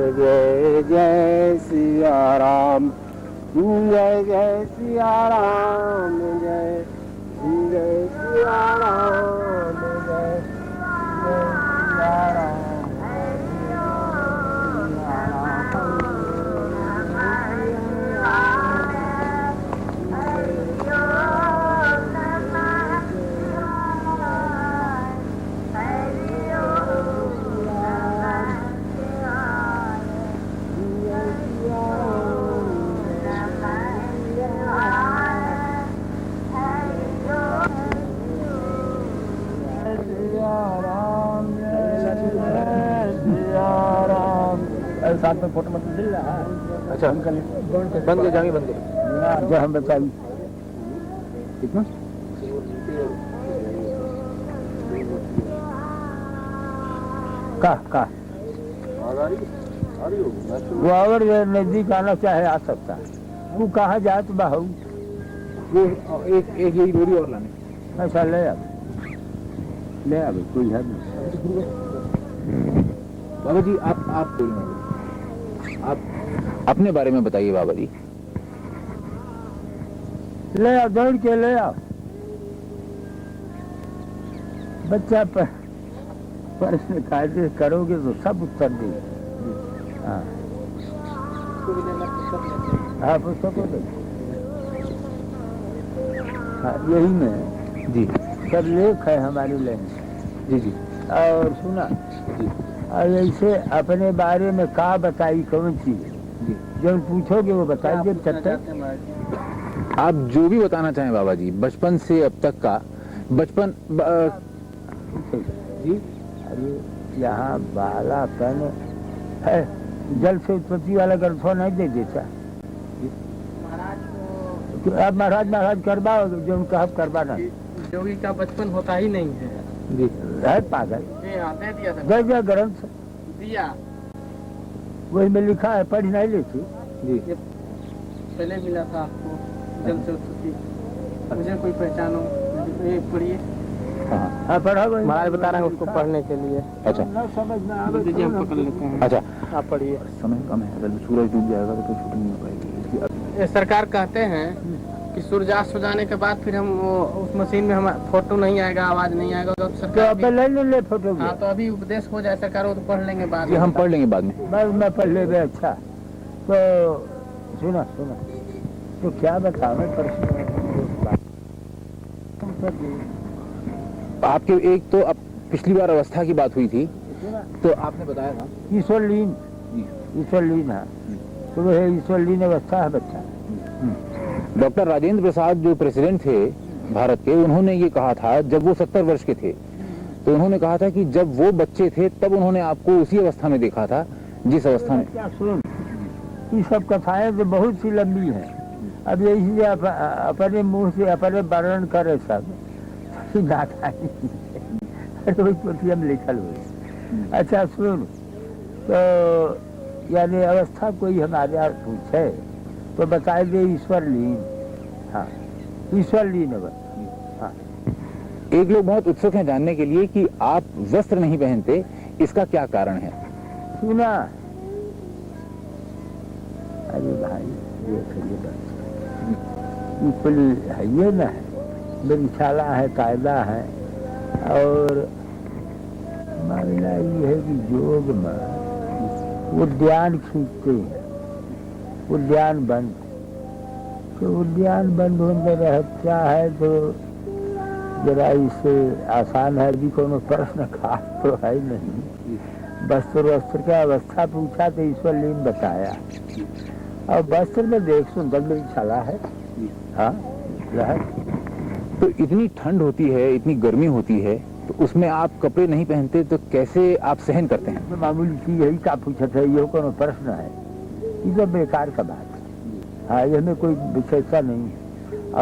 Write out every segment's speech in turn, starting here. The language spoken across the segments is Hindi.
जय जय सिया राम, जय जय सिया राम, जय जय सिया राम, जय जय सिया राम। साथ में फोटो मत मिल रहा है। अच्छा बंद के जाएंगे बंद जो हम बताइए कितना का वो अगर नजदीक आना चाहे आ सकता है। वो कहाँ जाए तो बाहू वो एक यही बोरी और लाने ऐसा ले अब कोई है नहीं। बाबा जी आप बोलिए, आप अपने बारे में बताइए बाबा जी। ले आओ दौड़ के ले आओ बच्चा पर प्रश्न कायदे करोगे तो सब उत्तर देंगे। हाँ पुस्तक यही में जी सब लेख है हमारी लाइन जी जी। और सुना जी और ऐसे अपने बारे में का बताई कौन चीज जी जो पूछोगे वो बताइए। आप जो भी बताना चाहें बाबा जी, बचपन से अब तक का बचपन जी। अरे यहाँ बालापन है, जल से उत्पत्ति वाला ग्रंथों नहीं दे देता। आप महाराज करवाओगे जो उनका हक करवाना। जोगी का बचपन होता ही नहीं है जी है पागल। दे दिया था गया ग्रंथ दिया वही में लिखा है, पढ़ नहीं लेती जी। पहले मिला था आपको जल से उत्पत्ति, मुझे कोई पहचानो पढ़िए। हाँ पढ़ा महाराज बता रहे हैं उसको पढ़ने के लिए। अच्छा समझ में आ रही हम पकड़ लेते हैं। अच्छा आप पढ़िए। समय कम है, अगर सूरज डूब जाएगा तो छुट्टी नहीं हो पाएगी। ये सरकार कहते हैं कि सूर्यास्त हो जाने के बाद फिर हम उस मशीन में हम फोटो नहीं आएगा, आवाज नहीं आएगा तो सरकार ले फोटो। हाँ तो अभी उपदेश हो जाए सरकार वो तो पढ़ लेंगे बाद में। हम पढ़ लेंगे बाद में। मैं पढ़ ले। अच्छा तो सुना तो क्या बताओ प्रश्न आपके। एक तो अब पिछली बार अवस्था की बात हुई थी तो आपने बताया था ईश्वरलीन है तो वह ईश्वरलीन अवस्था है बच्चा। डॉक्टर राजेंद्र प्रसाद जो प्रेसिडेंट थे भारत के, उन्होंने ये कहा था जब वो 70 वर्ष के थे तो उन्होंने कहा था कि जब वो बच्चे थे तब उन्होंने आपको उसी अवस्था में देखा था जिस अवस्था में। क्या सुन, ये सब कथाएं तो बहुत सी लंबी हैं। अब यही अपने मुंह से अपने वर्णन करे सब हम लिखल हुए। अच्छा सुन तो यानी अवस्था कोई हमारे यहाँ पूछे तो बताए दे ईश्वरलीन। हाँ ईश्वरलीन। हाँ एक लोग बहुत उत्सुक हैं जानने के लिए कि आप वस्त्र नहीं पहनते, इसका क्या कारण है। सुना अरे भाई देखिए है ये ना है, मिसाला है, कायदा है। और मामला ये है कि योग में उद्यान खींचते हैं, उद्यान बंद तो उद्यान बंद होने रहता है तो जरा इससे आसान है भी कोनो प्रश्न खास तो है नहीं। वस्त्र का अवस्था पूछा तो ईश्वरलीन बताया और वस्त्र में देख सुंदर मिसाला है। हाँ तो इतनी ठंड होती है, इतनी गर्मी होती है तो उसमें आप कपड़े नहीं पहनते तो कैसे आप सहन करते हैं। तो मामूली चीज यही का पूछते है, ये कोनो प्रश्न है, ये तो बेकार का बात है। हाँ इसमें कोई विशेषता नहीं है।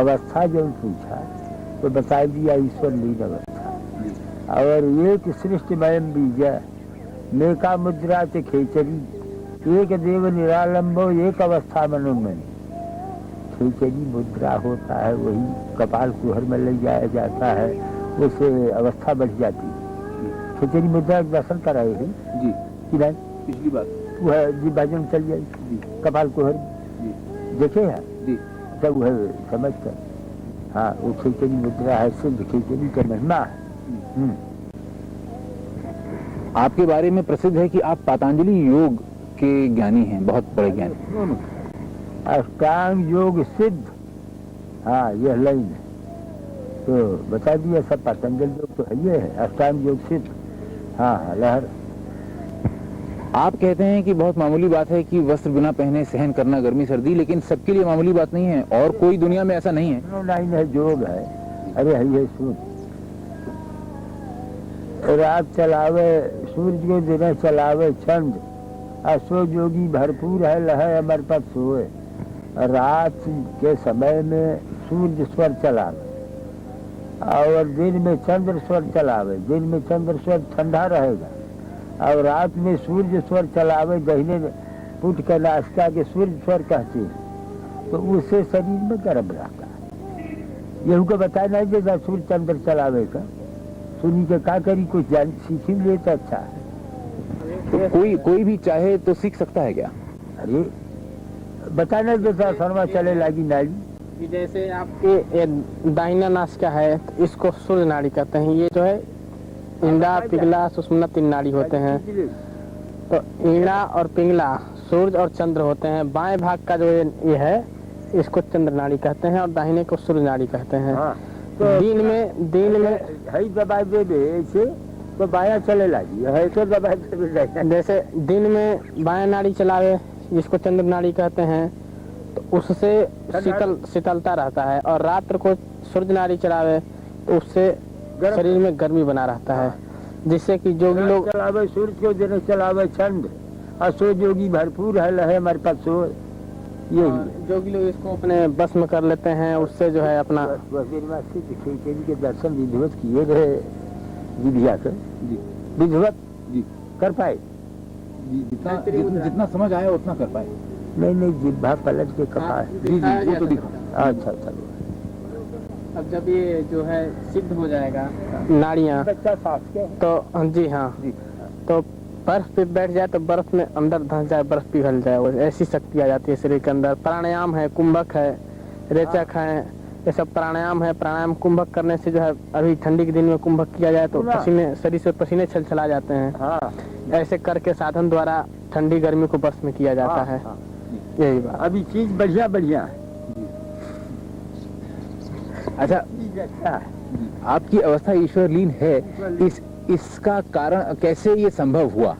अवस्था जो पूछा तो बता दिया ईश्वरलीन अवस्था। और एक सृष्टिमयम बीज नेका मुद्रा से खेचरी, एक देव निरालंबो एक अवस्था मनोमणि। खेचरी मुद्रा होता है, वही कपाल कुहर में ले जाया जाता है, उससे अवस्था बढ़ जाती है। खेचरी मुद्रा दर्शन कराए जी कि नहीं पिछली बार वह जी भजन चल जाए कपाल कुहर देखे हैं जी तब वह समझ कर हाँ वो खिचड़ी मुद्रा है सिद्ध खिचड़ी का महिमा है। आपके बारे में प्रसिद्ध है कि आप पतंजलि योग के ज्ञानी हैं, बहुत बड़े ज्ञानी। अष्टांग योग सिद्ध, हाँ यह लाइन है तो बता दिया सब। पतंजलि योग तो है ये है अष्टांग योग सिद्ध। हाँ हाँ लहर। आप कहते हैं कि बहुत मामूली बात है कि वस्त्र बिना पहने सहन करना गर्मी सर्दी, लेकिन सबके लिए मामूली बात नहीं है और कोई दुनिया में ऐसा नहीं है। लाइन है योग है। अरे है ये सुन, रात चलावे सूरज को दिन चलावे छंद, असो जोगी भरपूर है लहे अमर पद सोए। रात के समय में सूर्य स्वर चलावे और दिन में चंद्र स्वर चलावे। दिन में चंद्र स्वर ठंडा रहेगा और रात में सूर्य स्वर चलावे। दहीने पुट के नासिका के सूर्य स्वर कहते हैं तो उससे शरीर में गर्म रहता है। यहू को बताया नहीं देता सूर्य चंद्र चलावे का। सुनी के का करी कुछ जान सीखी ले तो अच्छा है। कोई भी चाहे तो सीख सकता है क्या? अरे बता नहीं देता शर्मा चले लगी नाली। कि जैसे आपके दाहिना नासिका है तो इसको सूर्य नाड़ी कहते हैं। ये जो है इंद्रा पिंगला सुषुम्ना तीन नाड़ी होते हैं। तो इंद्रा और पिंगला सूर्य और चंद्र होते हैं। बाएं भाग का जो ये है इसको चंद्र नाड़ी कहते हैं और दाहिने को सूर्य नाड़ी कहते हैं। हाँ, तो दिन में है दबाई दे ऐसे तो बाया चले लगी है तो दबाई दे। जैसे दिन में बाएं नाड़ी चलावे जिसको चंद्र नाड़ी कहते हैं तो उससे शीतलता रहता है, और रात्र को सूर्य नाड़ी चलावे तो उससे शरीर में गर्मी बना रहता है, जिससे कि जोगी लोग चलावे सूर्य को दिन चलावे छंद, असो जोगी भरपूर है लहे मर पद सो। यही जोगी लोग इसको अपने बस में कर लेते हैं। उससे जो है अपना के दर्शन विधिवत किए रहे विधिया कर विधिवत कर पाए। जितना समझ आया उतना कर पाए। नहीं जिब्भा पलट के कपाए। वो तो अच्छा चलो। अब जब ये जो है सिद्ध हो जाएगा नाड़ियाँ तो जी हाँ तो बर्फ पे बैठ जाए तो बर्फ में अंदर धंस जाए, बर्फ पिघल जाए, वो ऐसी शक्ति आ जाती है शरीर के अंदर। प्राणायाम है, कुंभक है, रेचक है, ये सब प्राणायाम है। प्राणायाम कुंभक करने से जो है अभी ठंडी के दिन में कुंभक किया जाए तो पसीने शरीर से पसीने छलछला जाते हैं। ऐसे करके साधन द्वारा ठंडी गर्मी को बस में किया जाता है। यही बात। अभी चीज बढ़िया बढ़िया। अच्छा, आपकी अवस्था ईश्वरलीन है, इसका कारण कैसे ये संभव हुआ?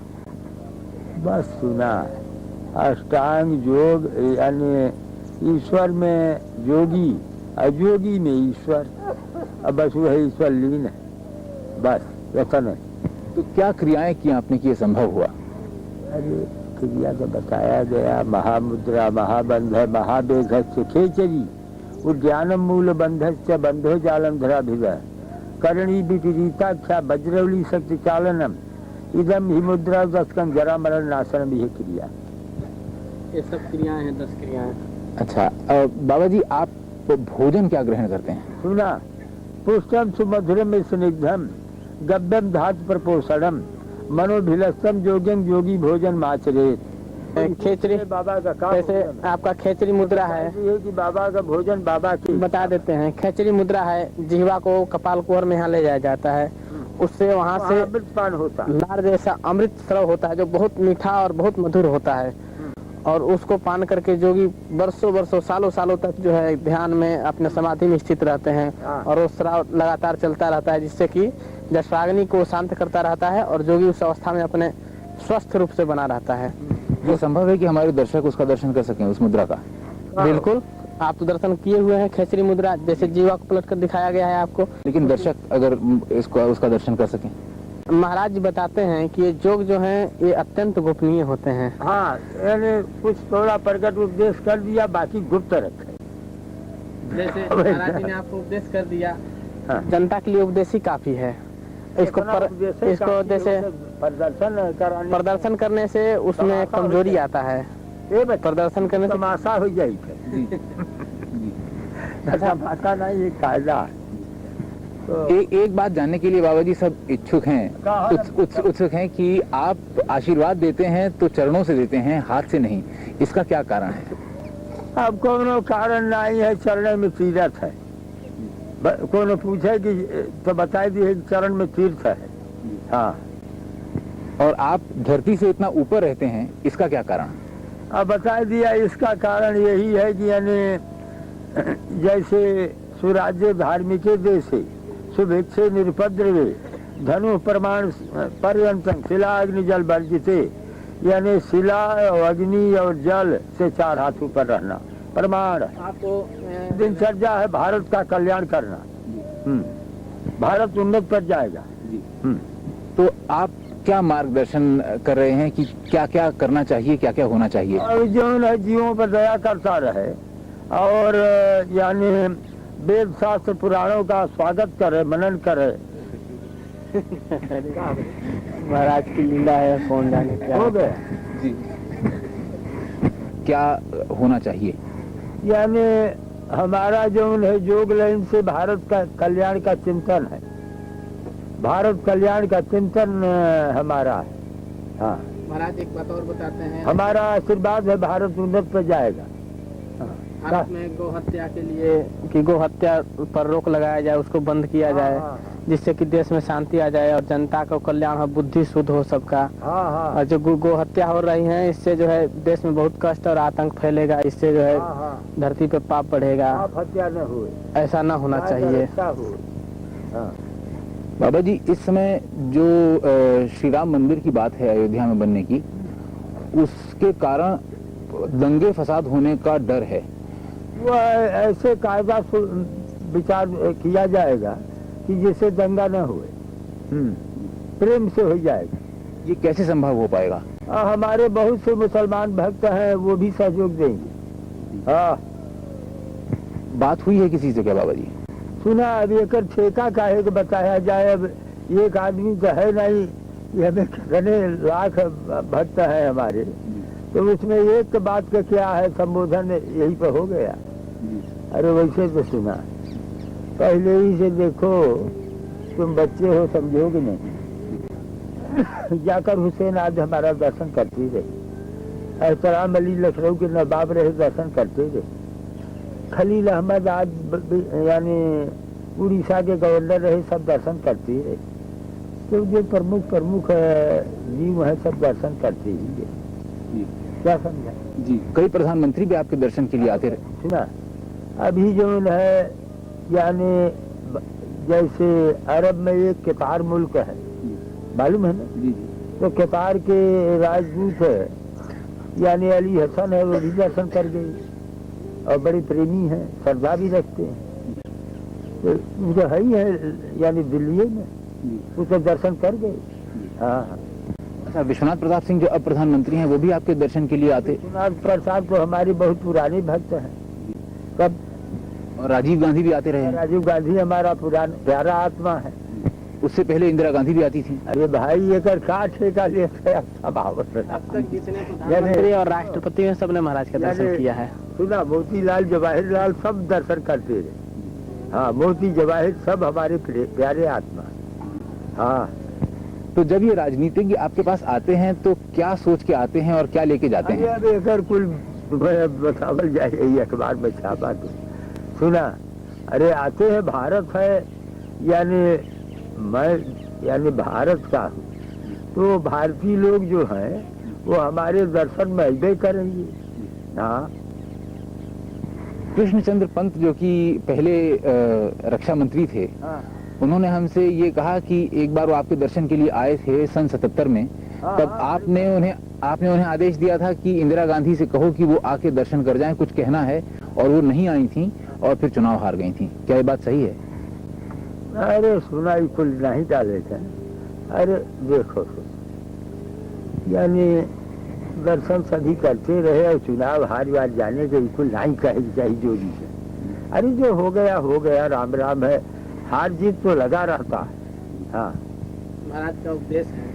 बस सुना, अष्टांग योग यानी ईश्वर में जोगी, अजोगी में ईश्वर, अब बस वह ईश्वर लीन है, बस वचन है। तो क्या क्रियाएं की आपने कि ये संभव हुआ? अरे क्रिया तो बताया गया, महामुद्रा, महाबंध, महाबेघस्य खेचरी, उद्यानम मूल बंधस्य बंधो जालम धराभिगा, करणी विपरीताख्या वज्रवली शक्ति चालनम, इदम ही मुद्रा दस्कम जरा मरण नाशनम। यह क्रिया, ये सब क्रियाएं हैं, 10 क्रियाएं। अच्छा बाबा जी, आप भोजन क्या ग्रहण करते हैं? सुना, पुष्टम सुमधुरम स्निग्धम गव्यम धातु प्रपोषणम मनोभिलस्तम जोग्यम योगी भोजन माचरेत। खेचरी बाबा का काम, जैसे आपका खेचरी मुद्रा है कि बाबा का भोजन बाबा की बता देते हैं। खेचरी मुद्रा है, जिह्वा को कपाल कुहर में यहाँ ले जाया जाता है, उससे वहाँ से अमृतपान होता है, नार जैसा अमृत स्राव होता है जो बहुत मीठा और बहुत मधुर होता है, और उसको पान करके जोगी वर्षों सालों तक जो है ध्यान में अपने समाधि में स्थित रहते हैं, और वो स्राव लगातार चलता रहता है, जिससे कि जठराग्नि को शांत करता रहता है और जोगी उस अवस्था में अपने स्वस्थ रूप से बना रहता है। ये संभव है कि हमारे दर्शक उसका दर्शन कर सकें, उस मुद्रा का? बिल्कुल, आप तो दर्शन किए हुए हैं खेचरी मुद्रा, जैसे जीवा को पलट कर दिखाया गया है आपको। लेकिन दर्शक अगर इसको उसका दर्शन कर सकें? महाराज जी बताते हैं कि ये योग जो हैं ये अत्यंत गोपनीय होते हैं। हाँ, यानी कुछ थोड़ा प्रकट उपदेश कर दिया, बाकी गुप्त रखे। जैसे महाराज जी ने आपको उपदेश कर दिया, जनता के लिए उपदेश ही काफी है। इसको जैसे प्रदर्शन करने से उसमें कमजोरी आता है, प्रदर्शन करने से तमाशा हो जाए। तमाशा नहीं, ये कायदा। तो एक बात जानने के लिए बाबा जी सब इच्छुक हैं, उत्सुक हैं कि आप आशीर्वाद देते हैं तो चरणों से देते हैं, हाथ से नहीं, इसका क्या कारण है? अब कोनो कारण नहीं है, चरण में तीर्थ है। कोनो पूछे कि तो बता दिए कि चरण में तीर्थ है। हाँ, और आप धरती से इतना ऊपर रहते हैं, इसका क्या कारण? अब बता दिया, इसका कारण यही है कि यानी जैसे सुराज्य धार्मिक देशे शुभेच्छे निरुपद्रवे धनु प्रमाण पर्यंतम शिला अग्नि जल वर्जिते, यानी शिला और अग्नि और जल से 4 हाथ ऊपर रहना प्रमाण। आपको दिनचर्या है भारत का कल्याण करना। भारत उन्नत पर जाएगा। तो आप क्या मार्गदर्शन कर रहे हैं कि क्या क्या करना चाहिए, क्या क्या होना चाहिए? और जो है जीवों पर दया करता रहे और यानी वेद शास्त्र पुराणों का स्वागत करे, मनन करे। महाराज की लीला है, कौन जाने क्या हो गया जी। क्या होना चाहिए? यानी हमारा जो है योग लाइन से भारत का कल्याण का चिंतन है। भारत कल्याण का चिंतन हमारा है। हाँ, महाराज एक बात और बताते हैं, हमारा आशीर्वाद है, भारत उन्नत पर जाएगा। भारत में गौ हत्या के लिए कि गौ हत्या पर रोक लगाया जाए, उसको बंद किया जाए, जिससे कि देश में शांति आ जाए और जनता का कल्याण हो, बुद्धि शुद्ध हो सबका। और जो गौ हत्या हो रही है, इससे जो है देश में बहुत कष्ट और आतंक फैलेगा, इससे जो है धरती पे पाप बढ़ेगा। हत्या न हो, ऐसा न होना चाहिए। बाबा जी, इस समय जो श्री राम मंदिर की बात है अयोध्या में बनने की, उसके कारण दंगे फसाद होने का डर है। वो ऐसे कायदा विचार किया जाएगा कि जिससे दंगा न हुए, प्रेम से हो जाएगा। ये कैसे संभव हो पाएगा? हमारे बहुत से मुसलमान भक्त हैं, वो भी सहयोग देंगे। हाँ, बात हुई है किसी से क्या बाबा जी? सुना, अब एक ठेका काहे को बताया जाए। अब एक आदमी तो है नहीं, ये हमें कितने लाख भक्त है हमारे, तो उसमें एक बात का क्या है, संबोधन यही पे हो गया। अरे वैसे तो सुना, पहले ही से देखो, तुम बच्चे हो, समझोगे नहीं। जाकर हुसैन आज हमारा दर्शन करते रहे, एहतराम अली लखनऊ के नवाब रहे, दर्शन करते रहे। खलील अहमद आज यानी उड़ीसा के गवर्नर रहे, सब दर्शन करते रहे। तो जो प्रमुख जीव है, सब दर्शन करते ही है। क्या समझा जी? कई प्रधानमंत्री भी आपके दर्शन के लिए आते रहे। सुना, अभी जो है यानी जैसे अरब में एक कतार मुल्क है, मालूम है ना? जी। तो कतार के राजदूत है यानी अली हसन है, वो भी दर्शन कर गई और बड़े प्रेमी हैं, श्रद्धा भी रखते हैं। तो उनका है ही है यानी दिल्ली में, उसका दर्शन कर गए। हाँ, अच्छा, विश्वनाथ प्रताप सिंह जो अब प्रधानमंत्री हैं, वो भी आपके दर्शन के लिए आते? विश्वनाथ प्रसाद तो हमारे बहुत पुराने भक्त हैं। कब? और राजीव गांधी भी आते रहे हैं। राजीव गांधी हमारा पुराना प्यारा आत्मा है। उससे पहले इंदिरा गांधी भी आती थी। अरे भाई, एक का ठेका ले अब तक जितने प्रधानमंत्री और राष्ट्रपति हैं, सबने महाराज का दर्शन किया है। सुना, मोतीलाल जवाहरलाल सब दर्शन करते रहे। हाँ, मोती जवाहिर सब हमारे प्यारे आत्मा। हाँ, तो जब ये राजनीतिज्ञ आपके पास आते हैं तो क्या सोच के आते हैं और क्या लेके जाते हैं? अब एक कुल बतावल जाए, अखबार में छापा तो सुना। अरे आते हैं, भारत है यानी मैं यानी भारत का हूँ, तो भारतीय लोग जो हैं वो हमारे दर्शन में अबे करेंगे। हाँ, कृष्णचंद्र पंत जो कि पहले रक्षा मंत्री थे, उन्होंने हमसे ये कहा कि एक बार वो आपके दर्शन के लिए आए थे सन 77 में। तब आपने उन्हें आदेश दिया था कि इंदिरा गांधी से कहो कि वो आके दर्शन कर जाएं, कुछ कहना है, और वो नहीं आई थी और फिर चुनाव हार गई थी। क्या ये बात सही है? अरे सुना ही कुल नहीं डाले थे। अरे देखो, यानी दर्शन सभी करते रहे और चुनाव हार जाने के बिल्कुल नहीं कहे चाहिए जोड़ी से। अरे जो हो गया, राम राम है, हार जीत तो लगा रहता है। हाँ, महाराज का उपदेश है,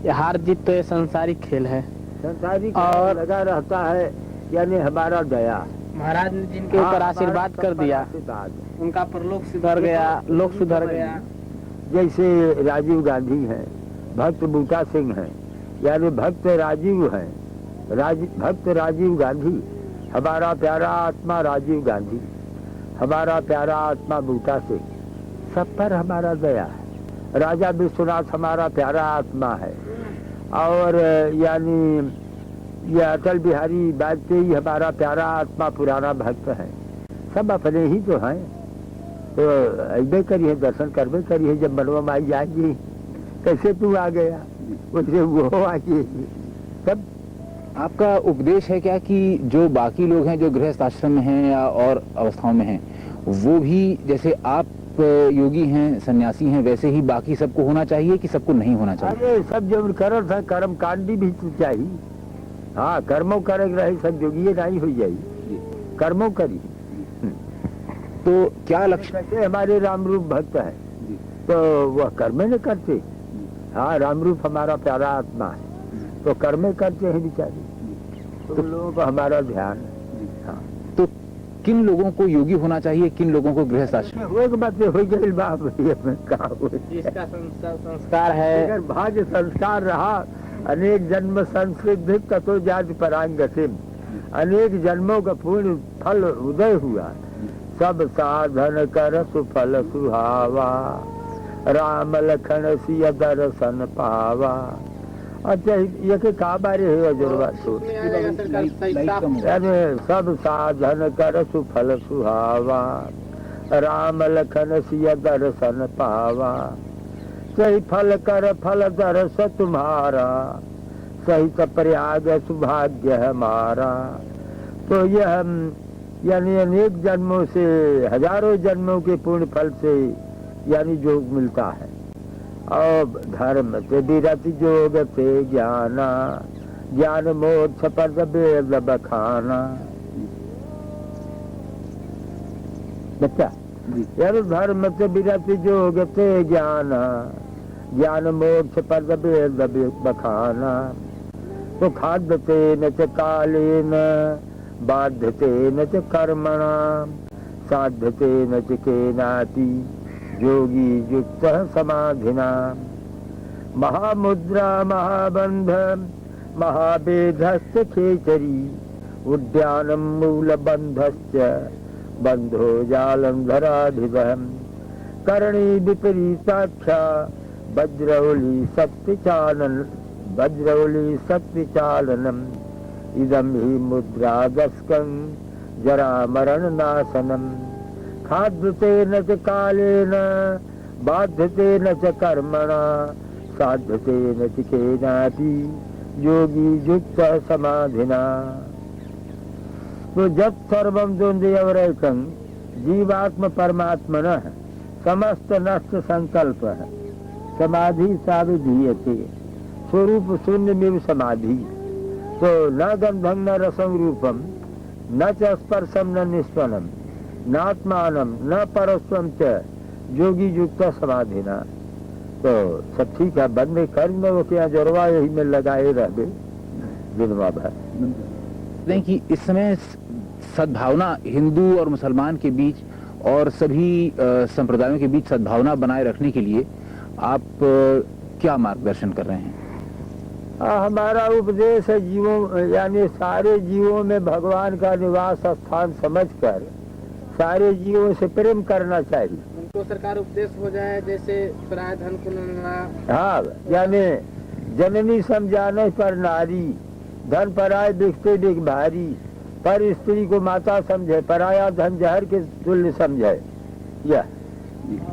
ये हार जीत तो ये संसारिक खेल है, संसारिक और लगा रहता है, यानी हमारा दया महाराज ने जिनके ऊपर आशीर्वाद कर दिया, उनका परलोक सुधर गया, लोक सुधर गया। जैसे राजीव गांधी हैं, भक्त बूटा सिंह हैं, यानी भक्त राजीव हैं, भक्त राजीव गांधी, हमारा प्यारा आत्मा राजीव गांधी, हमारा प्यारा आत्मा बूटा सिंह, सब पर हमारा दया है। राजा विश्वनाथ हमारा प्यारा आत्मा है, और यानी ये अटल बिहारी वाजपेयी हमारा प्यारा आत्मा पुराना भक्त है। सब अपने ही तो हैं, तो ऐसे करिए, दर्शन करबे करिए। जब मनवा माई जाएगी, कैसे तू आ गया, वैसे वो आइए। सब आपका उपदेश है क्या कि जो बाकी लोग हैं जो गृहस्थ आश्रम में हैं या और अवस्थाओं में हैं, वो भी जैसे आप योगी हैं, सन्यासी हैं, वैसे ही बाकी सबको होना चाहिए कि सबको नहीं होना चाहिए? अरे सब जब कर था, कर्म कांडी भी तो चाहिए। हाँ, कर्मों करे रहे सब जोगिए नहीं हो जाये, कर्मों करी। तो क्या लक्ष्य? हमारे रामरूप भक्त है, तो वह कर्म न करते। हाँ, रामरूप हमारा प्यारा आत्मा है, तो कर्म करते हैं बेचारे, तो लोगों को हमारा ध्यान। हाँ, तो किन लोगों को योगी होना चाहिए, किन लोगों को गृहस्थ आश्रम? हो गई बाप, जिसका संस्कार है, अगर भाग्य संस्कार रहा, अनेक जन्म संस्कृत ततो जाति परांगतिम, अनेक जन्मों का पूर्ण फल उदय हुआ। सब साधन कर सुफल सुहावा, राम लखन सिय दर्शन पावा। अच्छा, ये के का बारे है जोरवा? सब साधन कर सुफल सुहावा, राम लखन सिय दर्शन पावा। सही फल कर फल दर्श तुम्हारा, सहित प्रयाग सुभाग्य हमारा। तो यह यानी अनेक जन्मों से, हजारों जन्मों के पूर्ण फल से यानी योग मिलता है। और धर्म से विरति योग से ज्ञाना, ज्ञान मोक्ष पद वेद बखाना। बच्चा, यार धर्म से विरति योग से ज्ञाना, ज्ञान मोक्ष पद वेद बखाना। तो खाद्यते न च कालेन, बाध्यते न च कर्मणा, साध्यते न च केनाति, योगी युक्त समाधिना। महामुद्रा महाबंध महावेधश्च खेचरी, उद्यानं मूलबंधश्च बंधो जालंधराधिवहम्। करणी विपरीताख्या वज्रौली शक्तिचालनम्। इदं हि मुद्रादस्कं जरा मरण नाशनम्। खाद्यते न च कालेन, बाध्यते न च कर्मणा, साध्यते न च केनापि, योगी युक्त समाधिना। तो जब सर्वं द्वन्द्वैकं जीवात्म परमात्मनः समस्त नष्ट संकल्प है, समाधि साविधीयते, स्वरूप शून्यमेव समाधि। तो न गंधं न रसं रूपम, न च स्पर्शम न निस्पनम, नात्मानम न परस्वम च, योगी युक्त समाधिना। तो सब ठीक है, बंद में कर में क्या जोरवा, यही में लगाए रह गए दिनवा भर। नहीं कि इस समय सद्भावना हिंदू और मुसलमान के बीच और सभी संप्रदायों के बीच सद्भावना बनाए रखने के लिए आप क्या मार्गदर्शन कर रहे हैं? हमारा उपदेश है जीवों, यानी सारे जीवों में भगवान का निवास स्थान समझकर सारे जीवों से प्रेम करना चाहिए। उनको सरकार उपदेश हो जाए, जैसे पराय धन को न। हाँ, यानी जननी समझाने पर नारी, धन पराय बिकते बिक भारी। पर स्त्री को माता समझे, पराया धन जहर के तुल्य समझे। यह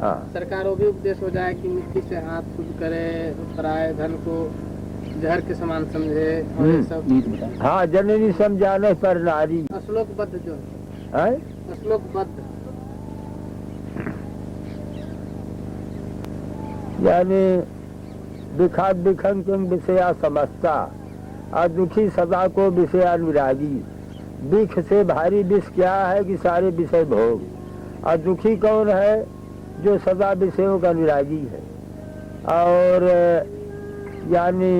हाँ, सरकार वो भी उपदेश हो जाए कि मिट्टी से हाथ शुद्ध करे, पराय धन को जहर के समान समझे, और ये सब। हाँ, जननी समझाने पर नारी। श्लोकबद्ध जो है, श्लोकबद्ध यानी विखात विखंग विषया समझता, और दुखी सदा को विषयानुरागी। विख से भारी विष क्या है कि सारे विषय भोग। और दुखी कौन है? जो सदा विषयों का अनुरागी है। और यानी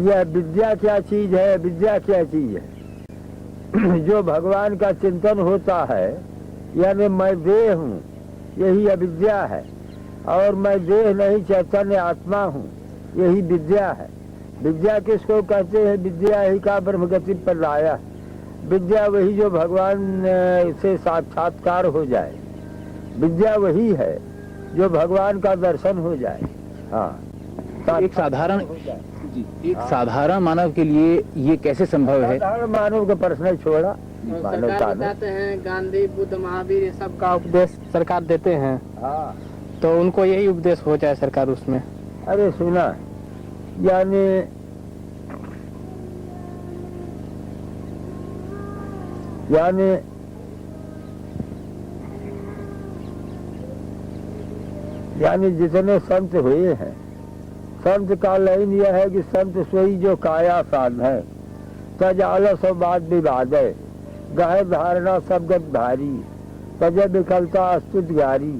यह विद्या क्या चीज है? विद्या क्या चीज है? जो भगवान का चिंतन होता है, यानी मैं देह हूँ, यही अविद्या है। और मैं देह नहीं, चैतन्य आत्मा हूँ, यही विद्या है। विद्या किसको कहते हैं? विद्या ही का ब्रह्मगति पर लाया। विद्या वही जो भगवान से साक्षात्कार हो जाए, विद्या वही है जो भगवान का दर्शन हो जाए। हाँ, एक साधारण मानव के लिए ये कैसे संभव है? साधारण मानव का प्रश्न छोड़ा, सरकार बताते हैं गांधी, बुद्ध, महावीर, ये सब का उपदेश सरकार देते हैं। हाँ, तो उनको यही उपदेश हो जाए सरकार उसमें। अरे सुना, यानी जितने संत हुए हैं, संत का लाइन यह है कि संत सोई जो काया साध है, तज आलस और बात विवाद है, गाय धारणा सब गत भारी, तज विकलता अस्तुत गारी,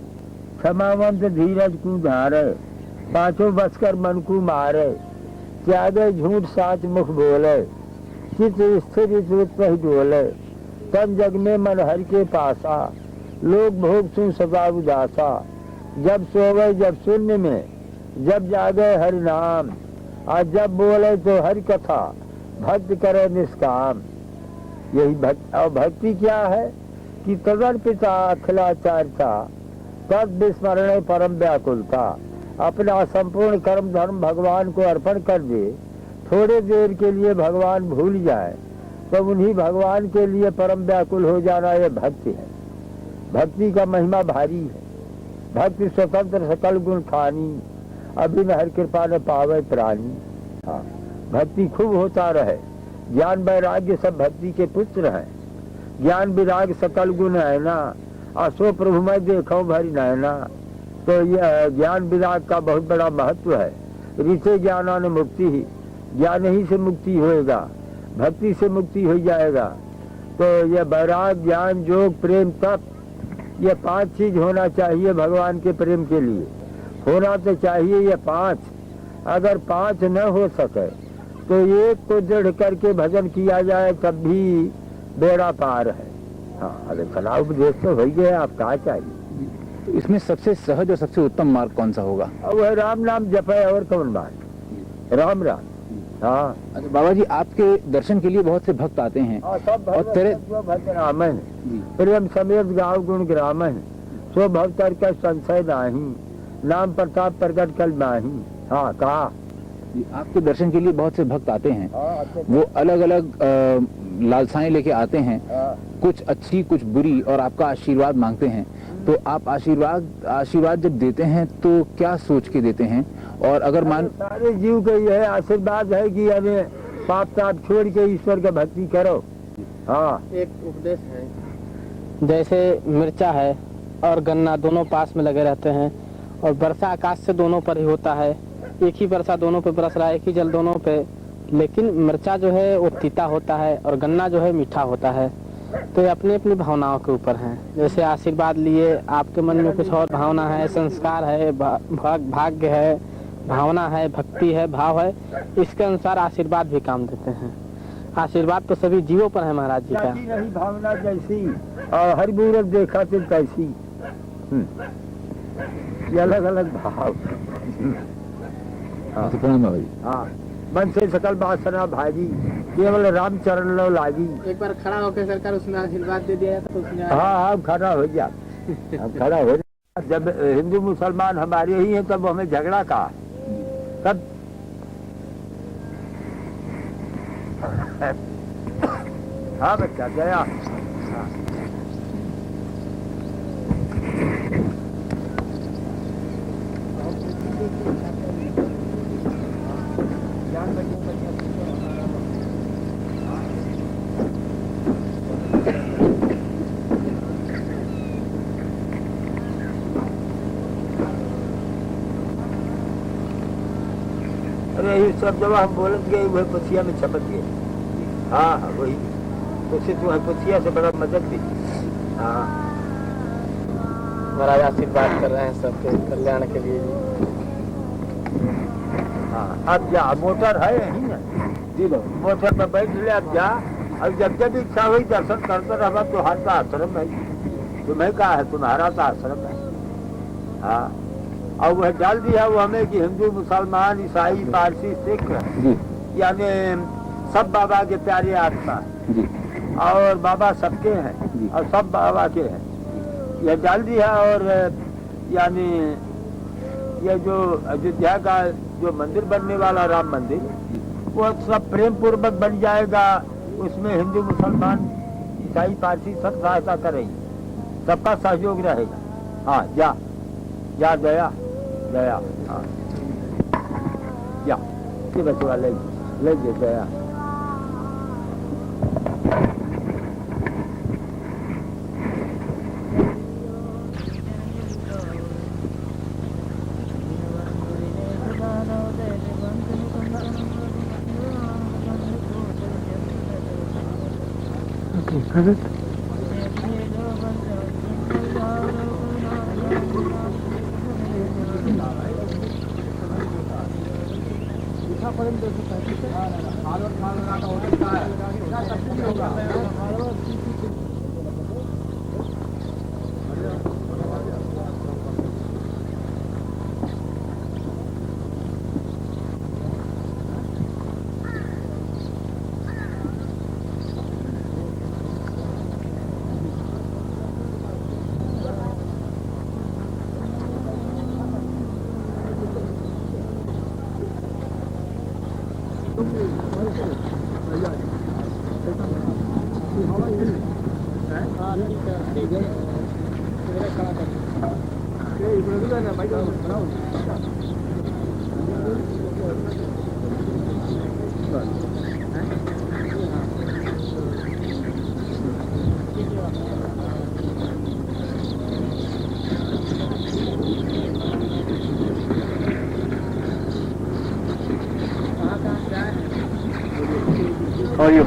क्षमावंत धीरज को धारे, पांचों बसकर मन को मारे, त्यागे झूठ साच मुख बोले, चित स्थिर ही डोले, तन जग में मन हर के पासा, लोग भोग सुन सदा उदासा, जब सोवे जब शून्य में, जब जागे हरि नाम, आज जब बोले तो हरि कथा, भक्त करे निष्काम। यही भक्ति। और भक्ति क्या है कि तदर्पिता अखिलाचार्यता, तद विस्मरण परम व्याकुलता, अपना संपूर्ण कर्म धर्म भगवान को अर्पण कर दे, थोड़े देर के लिए भगवान भूल जाए तो उन्हीं भगवान के लिए परम व्याकुल हो जाना, यह भक्ति है। भक्ति का महिमा भारी है। भक्ति स्वतंत्र सकल गुण खानी, अभिन हर कृपा न पावे प्राणी। हाँ, भक्ति खूब होता रहे। ज्ञान वैराग्य सब भक्ति के पुत्र हैं। ज्ञान विराग सकल गुण है ना, असो प्रभु मैं देखो भरी नैना। तो यह ज्ञान विराग का बहुत बड़ा महत्व है। ऋषि ज्ञानान मुक्ति ही, ज्ञान ही से मुक्ति होएगा, भक्ति से मुक्ति हो जाएगा। तो यह वैराग, ज्ञान, योग, प्रेम, तप, ये 5 चीज होना चाहिए भगवान के प्रेम के लिए। होना तो चाहिए ये 5। अगर 5 न हो सके तो एक को दृढ़ करके भजन किया जाए तब भी बेड़ा पार है। हाँ, अरे सलाह उपदेश तो हो गया, आप कहा चाहिए। तो इसमें सबसे सहज और सबसे उत्तम मार्ग कौन सा होगा? अब वह राम नाम जपे और कौन बात, राम राम। हाँ, अच्छा बाबा जी, आपके दर्शन के लिए बहुत से भक्त आते हैं और तेरे भजन प्रेम समेत गाँव गुण ग्रामन, सो भक्तर का संशय नाही, नाम प्रताप प्रकट कल नाही। हाँ, कहा आपके दर्शन के लिए बहुत से भक्त आते हैं। वो अलग अलग लालसाएं लेके आते हैं, कुछ अच्छी कुछ बुरी, और आपका आशीर्वाद मांगते हैं। तो आप आशीर्वाद जब देते हैं तो क्या सोच के देते हैं? और अगर मान सारे जीव का यह आशीर्वाद है कि अरे पाप ताप छोड़ के ईश्वर का भक्ति करो। हाँ, एक उपदेश है, जैसे मिर्चा है और गन्ना दोनों पास में लगे रहते हैं, और वर्षा आकाश से दोनों पर ही होता है। एक ही वर्षा दोनों पे बरस रहा है, एक ही जल दोनों पे, लेकिन मिर्चा जो है वो तीता होता है और गन्ना जो है मीठा होता है। तो ये अपनी अपनी भावनाओं के ऊपर है। जैसे आशीर्वाद लिए, आपके मन में कुछ और भावना है, संस्कार है, भाग्य है, भावना है, भक्ति है, भाव है, इसके अनुसार आशीर्वाद भी काम देते हैं। आशीर्वाद तो सभी जीवों पर है महाराज जी का। नहीं भावना जैसी और हर मूरत देखा तो तैसी, ये अलग अलग भाव। हाँ, भाई। हाँ, मन से सकल बासना भागी, केवल राम चरण लो लागी। एक बार खड़ा होकर सरकार उसमें आशीर्वाद दे दिया तो उसमें हाँ, खड़ा हो गया, खड़ा हो गया। जब हिंदू मुसलमान हमारे ही हैं तब हमें झगड़ा का, तब हाँ बच्चा गया। हाँ। अरे ये सब जब हम बोलत गए वह पथिया में छपट गए। हाँ हाँ, वही उससे तुम्हें पथिया से बड़ा मदद भी। हाँ, महाराज आशीर्वाद कर रहे हैं सबके कल्याण के लिए। हाँ, अब जा, मोटर है यही ना जी, मोटर पर बैठ ले, अब जा अब जब इच्छा हुई दर्शन करते रहा तुम्हारा आश्रम है, तुम्हें कहा है, तुम्हारा तो आश्रम है। हाँ, और वह डाल दिया वो हमें कि हिंदू मुसलमान ईसाई पारसी सिख यानी सब बाबा के प्यारे आत्मा और बाबा सबके हैं और सब बाबा के हैं, यह डाल दिया। और यानी ये जो अयोध्या का जो मंदिर बनने वाला राम मंदिर, वो सब प्रेम पूर्वक बन जाएगा। उसमें हिंदू मुसलमान ईसाई पारसी सब सहायता करेंगे, सबका सहयोग रहेगा। हाँ, जा गया गया। हाँ, जा ये बचवा ले गया। How are you?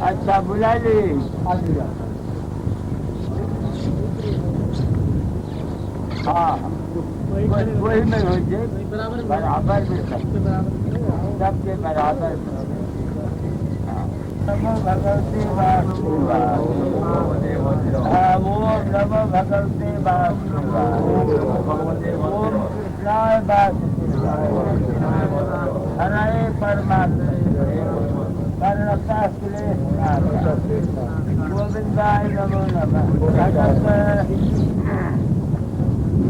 अच्छा बुला ली। हाँ, वही में हो जाए बराबर में सबके बराबर। नमो भगवते वासुदेवाय, ओम नमो भगवते वासुदेवाय, ओम कृष्णाय वासुदेवाय, हरे परमात्मा गोविंदाय नमो नमः।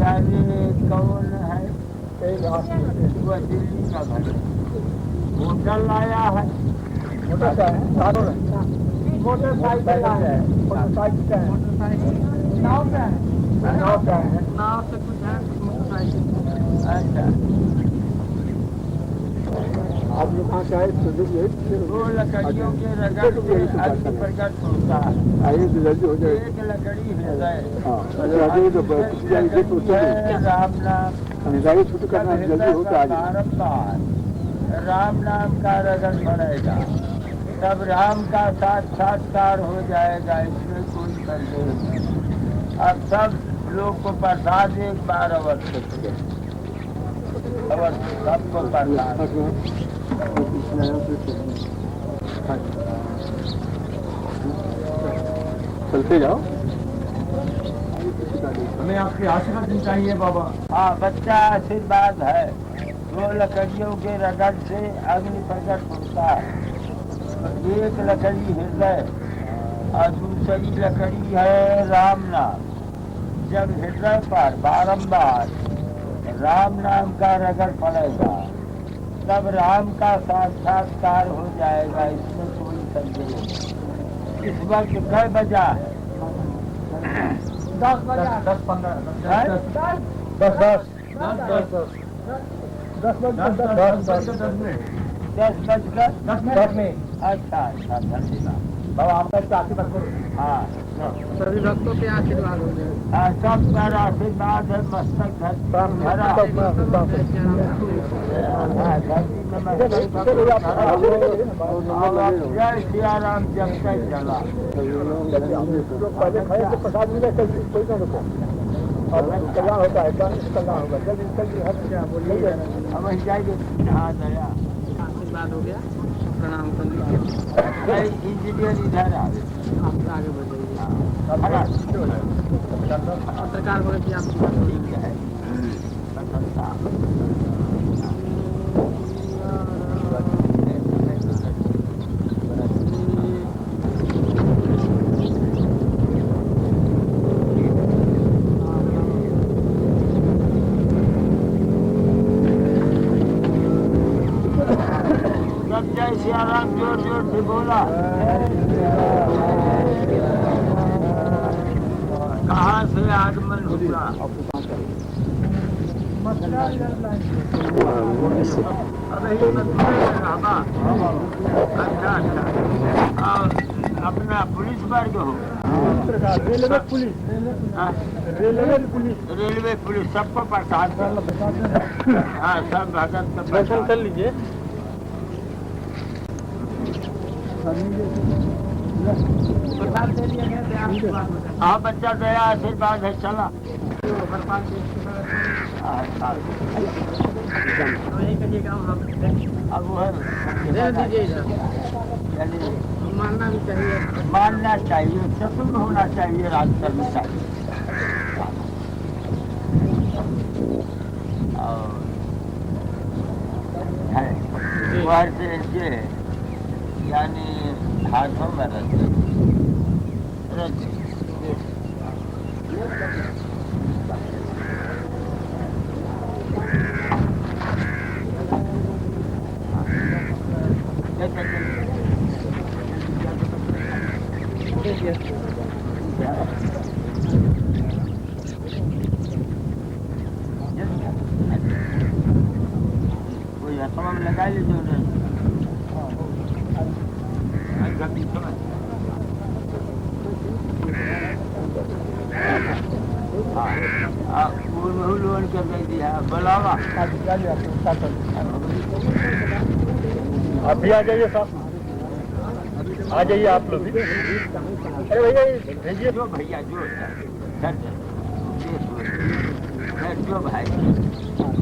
यानी कौन है? वो दिल्ली का घर होटल लाया है, मोटरसाइकिल है, नाव का है, नाव से कुछ है मोटरसाइकिल। अच्छा, आप लोग कहाँ से आए? वो लकड़ियों के रगड़ से अग्नि प्रकट होता है। आइए तो जल्दी हो जाए। एक लकड़ी हृदय, राम नाम छुट्टी करना जल्दी होता है। राम नाम का रगड़ पड़ेगा तब राम का साक्षात्कार हो जाएगा, इसमें कोई संदेह नहीं। अब सब लोग को प्रसाद एक बार अवश्य सबको प्रसाद। चलते जाओ, हमें आपके आशीर्वाद चाहिए बाबा। हाँ, बच्चा आशीर्वाद है। वो लकड़ियों के रगड़ से अग्नि प्रकट होता है। एक लकड़ी हृदय और दूसरी लकड़ी है राम नाम। जब हृदय पर बारंबार राम नाम का रगड़ पड़ेगा तब राम का साक्षात्कार हो जाएगा, इसमें कोई संदेह नहीं। इस वक्त 6 बजा है। अच्छा धन्यवाद बाबा आपका आशीर्वाद करो। हाँ सभी भक्तों पे आशीर्वाद हो जाए। सब पर आशीर्वाद है, मस्तक धरती भरा जय सिया राम जब तक चला पहले खाए तो प्रसाद मिले कोई ना रुको और कल्याण होता है कल्याण होगा जल्दी जल्दी हट गया बोलिए हम जाएंगे। हाँ दया आशीर्वाद हो गया, प्रणाम कर लीजिए। इंजीनियर इधर आ आप आगे बढ़िए। पत्रकार बोले कि आप ठीक है। जय सिया राम जोर जोर से बोला। कहाँ से आगमन हुआ? अच्छा अच्छा और अपना पुलिस वर्ग हो? रेलवे पुलिस रेलवे पुलिस सबको प्रसाद हाँ सब भगत का दर्शन कर लीजिए। हाँ बच्चा दया आशीर्वाद है चला। अब वो मानना भी चाहिए, मानना चाहिए, चतुर होना चाहिए, राज करना चाहिए। और है बाहर से इनके यानी हाथों में रखते कोई हथवा में लगा लीजिए उन्हें। लोन कर दिया बुलावा आप भी आ जाइए साहब, आ जाइए आप लोग भी। अरे भैया भेजिए जो भैया जो जो भाई आ गया और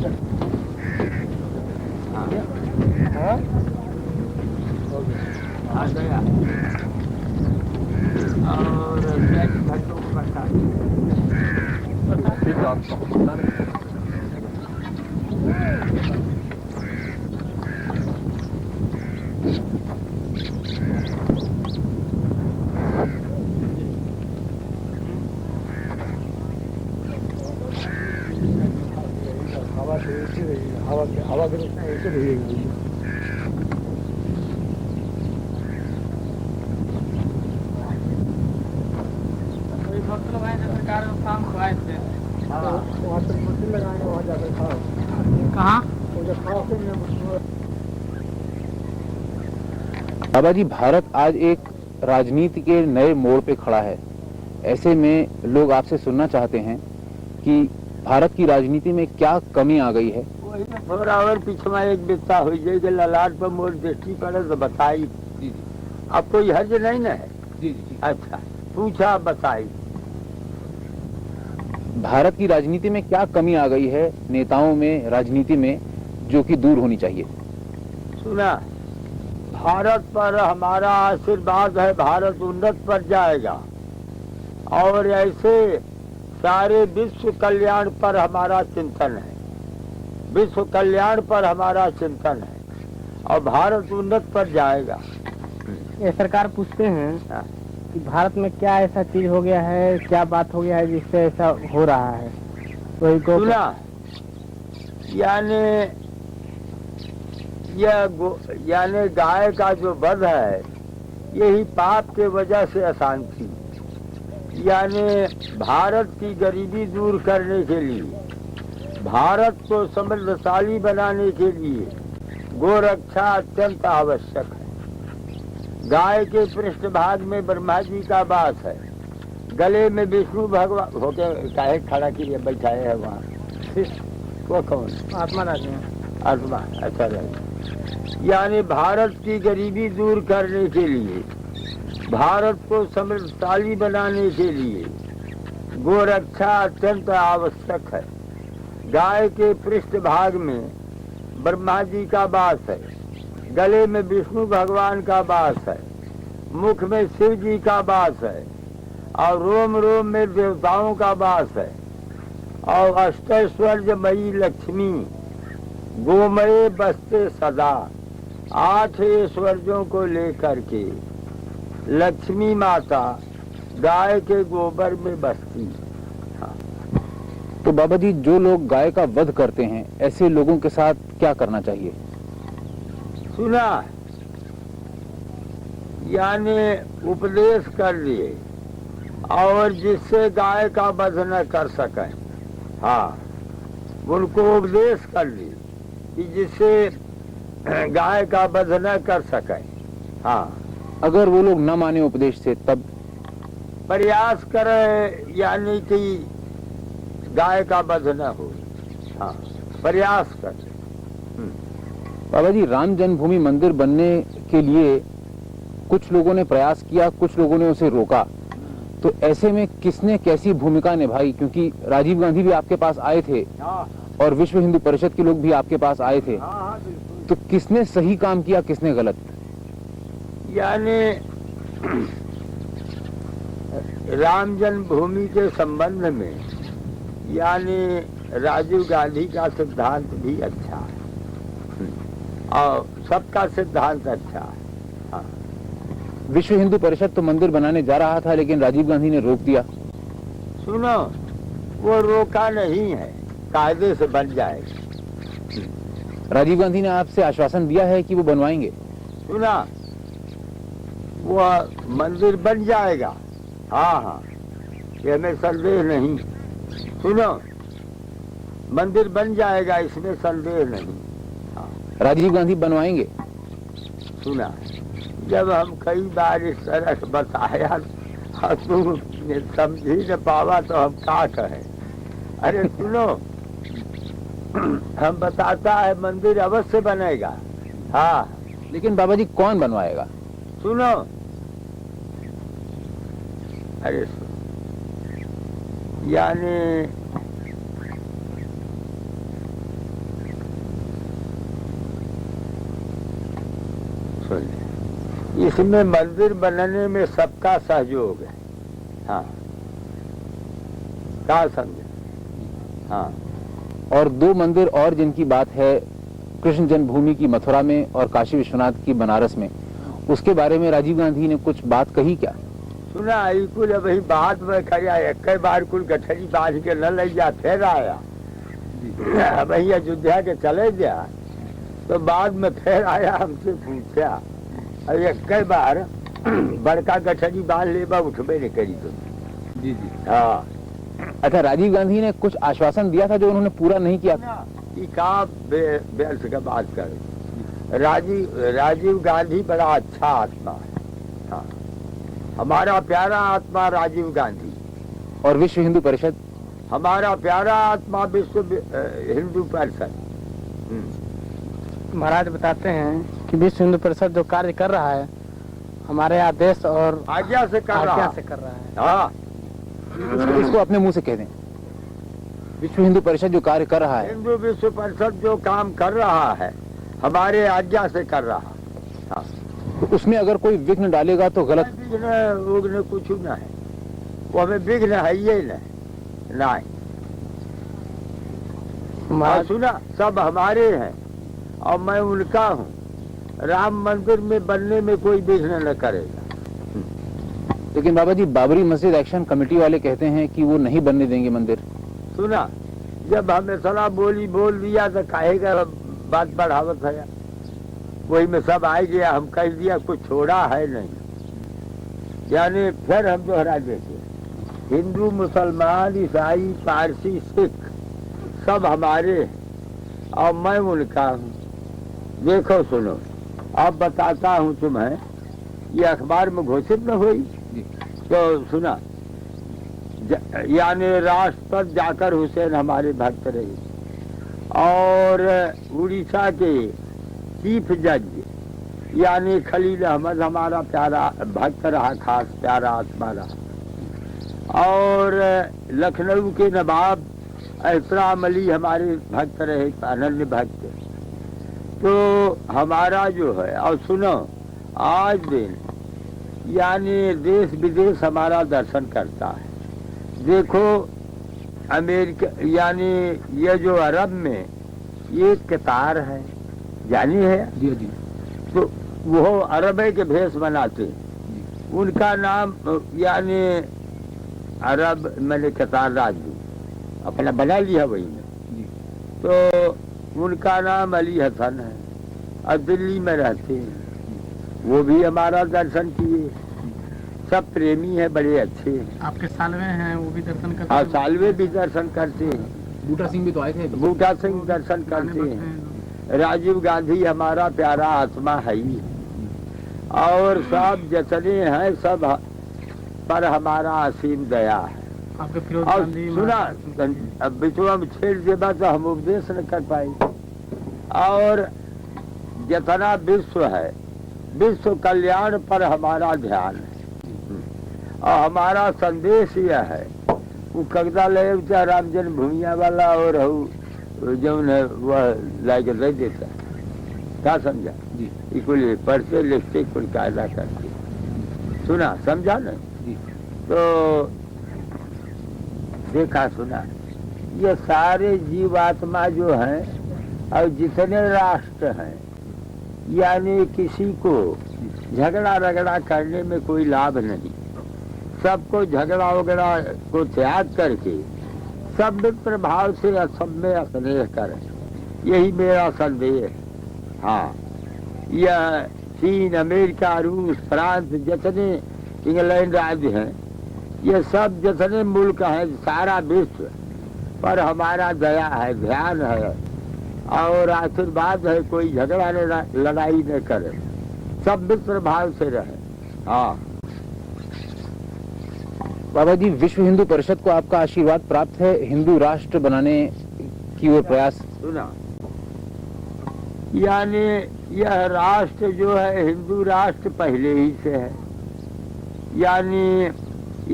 घंटों को बता हवा के ऐसे रहेगी। बाबा जी, भारत आज एक राजनीति के नए मोड़ पे खड़ा है। ऐसे में लोग आपसे सुनना चाहते हैं कि भारत की राजनीति में क्या कमी आ गई है। थोड़ा और पीछे में एक बिस्ता हो जाएगी, ललाट पर मोर दृष्टि पड़े तो बताई। अब कोई हर्ज नहीं न है? जी। अच्छा पूछा बताई। भारत की राजनीति में क्या कमी आ गई है नेताओं में, राजनीति में, जो कि दूर होनी चाहिए? सुना, भारत पर हमारा आशीर्वाद है, भारत उन्नत पर जाएगा और ऐसे सारे विश्व कल्याण पर हमारा चिंतन है, विश्व कल्याण पर हमारा चिंतन है और भारत उन्नत पर जाएगा। ये सरकार पूछते हैं कि भारत में क्या ऐसा चीज हो गया है, क्या बात हो गया है जिससे ऐसा हो रहा है? वही को सुना, यानी गाय का जो वध है, यही पाप के वजह से अशांति। यानी भारत की गरीबी दूर करने के लिए, भारत को समृद्धशाली बनाने के लिए गोरक्षा अत्यंत आवश्यक है। गाय के पृष्ठभाग में ब्रह्मा जी का वास है, गले में विष्णु भगवान होके काहे खड़ा किए बैठाए है वहाँ, वो कौन? आत्मा राजी आत्मा। अच्छा रहे। यानी भारत की गरीबी दूर करने के लिए, भारत को समृद्धशाली बनाने के लिए गोरक्षा अत्यंत आवश्यक है। गाय के पृष्ठभाग में ब्रह्मा जी का वास है, गले में विष्णु भगवान का वास है, मुख में शिव जी का वास है और रोम रोम में देवताओं का वास है। और अष्टैश्वर्यमयी लक्ष्मी गोमय बसते सदा, 8 ऐश्वर्यों को लेकर के लक्ष्मी माता गाय के गोबर में बसती। तो बाबा जी, जो लोग गाय का वध करते हैं, ऐसे लोगों के साथ क्या करना चाहिए? सुना, यानी उपदेश कर लिए और जिससे गाय का वध न कर सके, हाँ, उनको उपदेश कर लिए कि जिससे गाय का वध न कर सके। हाँ, अगर वो लोग न माने उपदेश से, तब प्रयास करे यानी कि गाय का वध न हो। हाँ, प्रयास करे। बाबा जी, राम जन्मभूमि मंदिर बनने के लिए कुछ लोगों ने प्रयास किया, कुछ लोगों ने उसे रोका, तो ऐसे में किसने कैसी भूमिका निभाई? क्योंकि राजीव गांधी भी आपके पास आए थे और विश्व हिंदू परिषद के लोग भी आपके पास आए थे, तो किसने सही काम किया, किसने गलत? यानी राम जन्मभूमि के संबंध में यानी राजीव गांधी का सिद्धांत भी अच्छा है और सबका सिद्धांत अच्छा है। हाँ। विश्व हिंदू परिषद तो मंदिर बनाने जा रहा था, लेकिन राजीव गांधी ने रोक दिया। सुनो, वो रोका नहीं है, कायदे से बन जाएगा। राजीव गांधी ने आपसे आश्वासन दिया है कि वो बनवाएंगे। सुना, वो मंदिर बन जाएगा। हाँ हाँ, ये हमें संदेह नहीं। सुनो, मंदिर बन जाएगा, इसमें संदेह नहीं। हाँ। राजीव गांधी बनवाएंगे। सुना, जब हम कई बार इस तरह बताया और तुम समझी न पावा तो हम क्या कहें। अरे सुनो, हम बताता है मंदिर अवश्य बनेगा। हाँ, लेकिन बाबा जी, कौन बनवाएगा? सुनो, अरे यानी इसमें मंदिर बनने में सबका सहयोग है। हाँ, क्या समझे? हाँ। और 2 मंदिर और जिनकी बात है, कृष्ण जन्मभूमि की मथुरा में और काशी विश्वनाथ की बनारस में, उसके बारे में राजीव गांधी ने कुछ बात कही क्या? सुना, कुल वही बात में खड़ा, एक बार कुल गठरी बांध के न ले जा, फिर आया वही अयोध्या के चले गया, तो बाद में फिर आया, हमसे पूछा, अरे एक बार बड़का गठरी बांध ले बा, उठबे नहीं करी तुम। जी जी। हाँ। अच्छा, राजीव गांधी ने कुछ आश्वासन दिया था जो उन्होंने पूरा नहीं किया। का व्यर्थ का बात कर। राजीव गांधी बड़ा अच्छा आत्मा है। हाँ, हमारा प्यारा आत्मा राजीव गांधी। और विश्व हिंदू परिषद? हमारा प्यारा आत्मा विश्व हिंदू परिषद। महाराज बताते हैं कि विश्व हिंदू परिषद जो कार्य कर रहा है, हमारे आदेश और आज्ञा से कर रहा है। हाँ, इसको अपने मुंह से कह दें। विश्व हिंदू परिषद जो कार्य कर रहा है, हिंदू विश्व परिषद जो काम कर रहा है, हमारे आज्ञा से कर रहा है। हाँ। तो उसमें अगर कोई विघ्न डालेगा तो गलत? विघ्न कुछ न है, वो हमें विघ्न है ये नहीं। सुना, सब हमारे हैं और मैं उनका हूँ। राम मंदिर में बनने में कोई विघ्न न करेगा। लेकिन बाबा जी, बाबरी मस्जिद एक्शन कमेटी वाले कहते हैं कि वो नहीं बनने देंगे मंदिर। सुना, जब हमें सलाह बोल दिया तो कहेगा बात बढ़ावत है, वही में सब आ गया, हम कह दिया, कुछ छोड़ा है नहीं, यानी फिर हम दोहरा देते। हिंदू, मुसलमान, ईसाई, पारसी, सिख सब हमारे हैं और मैं उनका हूँ। देखो सुनो, अब बताता हूँ तुम्हें, ये अखबार में घोषित न हुई तो सुना, यानी राष्ट्रपति जाकर हुसैन हमारे भक्त रहे और उड़ीसा के चीफ जज यानी खलील अहमद हमारा प्यारा भक्त रहा, खास प्यारा आत्मा रहा। और लखनऊ के नवाब एहतराम अली हमारे भक्त रहे, अनन्य भक्त। तो हमारा जो है, और सुनो, आज दिन यानी देश विदेश हमारा दर्शन करता है। देखो अमेरिका यानी ये जो अरब में ये कतार है, जानी है जी जी। तो वो अरब के भेष बनाते, उनका नाम यानी अरब मैंने कतार राजू अपना बना लिया वही में। तो उनका नाम अली हसन है और दिल्ली में रहते हैं, वो भी हमारा दर्शन किए। सब प्रेमी है, बड़े अच्छे हैं। आपके सालवे हैं, वो भी दर्शन करते हाँ, हैं। सालवे भी दर्शन करते हैं। बूटा सिंह भी तो आए थे। बूटा सिंह दर्शन करते हैं। राजीव गांधी हमारा प्यारा आत्मा है ही, और सब जितने हैं सब पर हमारा असीम दया है। आपके फिरोज और गांधी सुना, अब बिचुआ में छेड़ देगा तो हम उपदेश न कर पाए। और जितना विश्व है, विश्व कल्याण पर हमारा ध्यान है और हमारा संदेश यह है, वो कगदा ले राम जन्मभूमिया वाला और जो वह लाके दे देता है, क्या समझा जी? इसको पढ़ते लिखते कुल कायदा करते, सुना समझा न जी। तो देखा सुना, ये सारे जीवात्मा जो हैं और जितने राष्ट्र हैं, यानी किसी को झगड़ा रगड़ा करने में कोई लाभ नहीं। सबको झगड़ा वगड़ा को त्याग करके सब मित्र भाव से सब में स्नेह करें, यही मेरा संदेश है। हाँ, यह चीन, अमेरिका, रूस, फ्रांस, जितने इंग्लैंड राज्य हैं, ये सब जितने मुल्क हैं, सारा विश्व पर हमारा दया है, ध्यान है और आशीर्वाद है। कोई झगड़ा लड़ाई न करे, सब मित्र भाव से रहे। हाँ बाबा जी, विश्व हिंदू परिषद को आपका आशीर्वाद प्राप्त है हिंदू राष्ट्र बनाने की ओर प्रयास। सुना, यानी यह राष्ट्र जो है हिंदू राष्ट्र पहले ही से है। यानी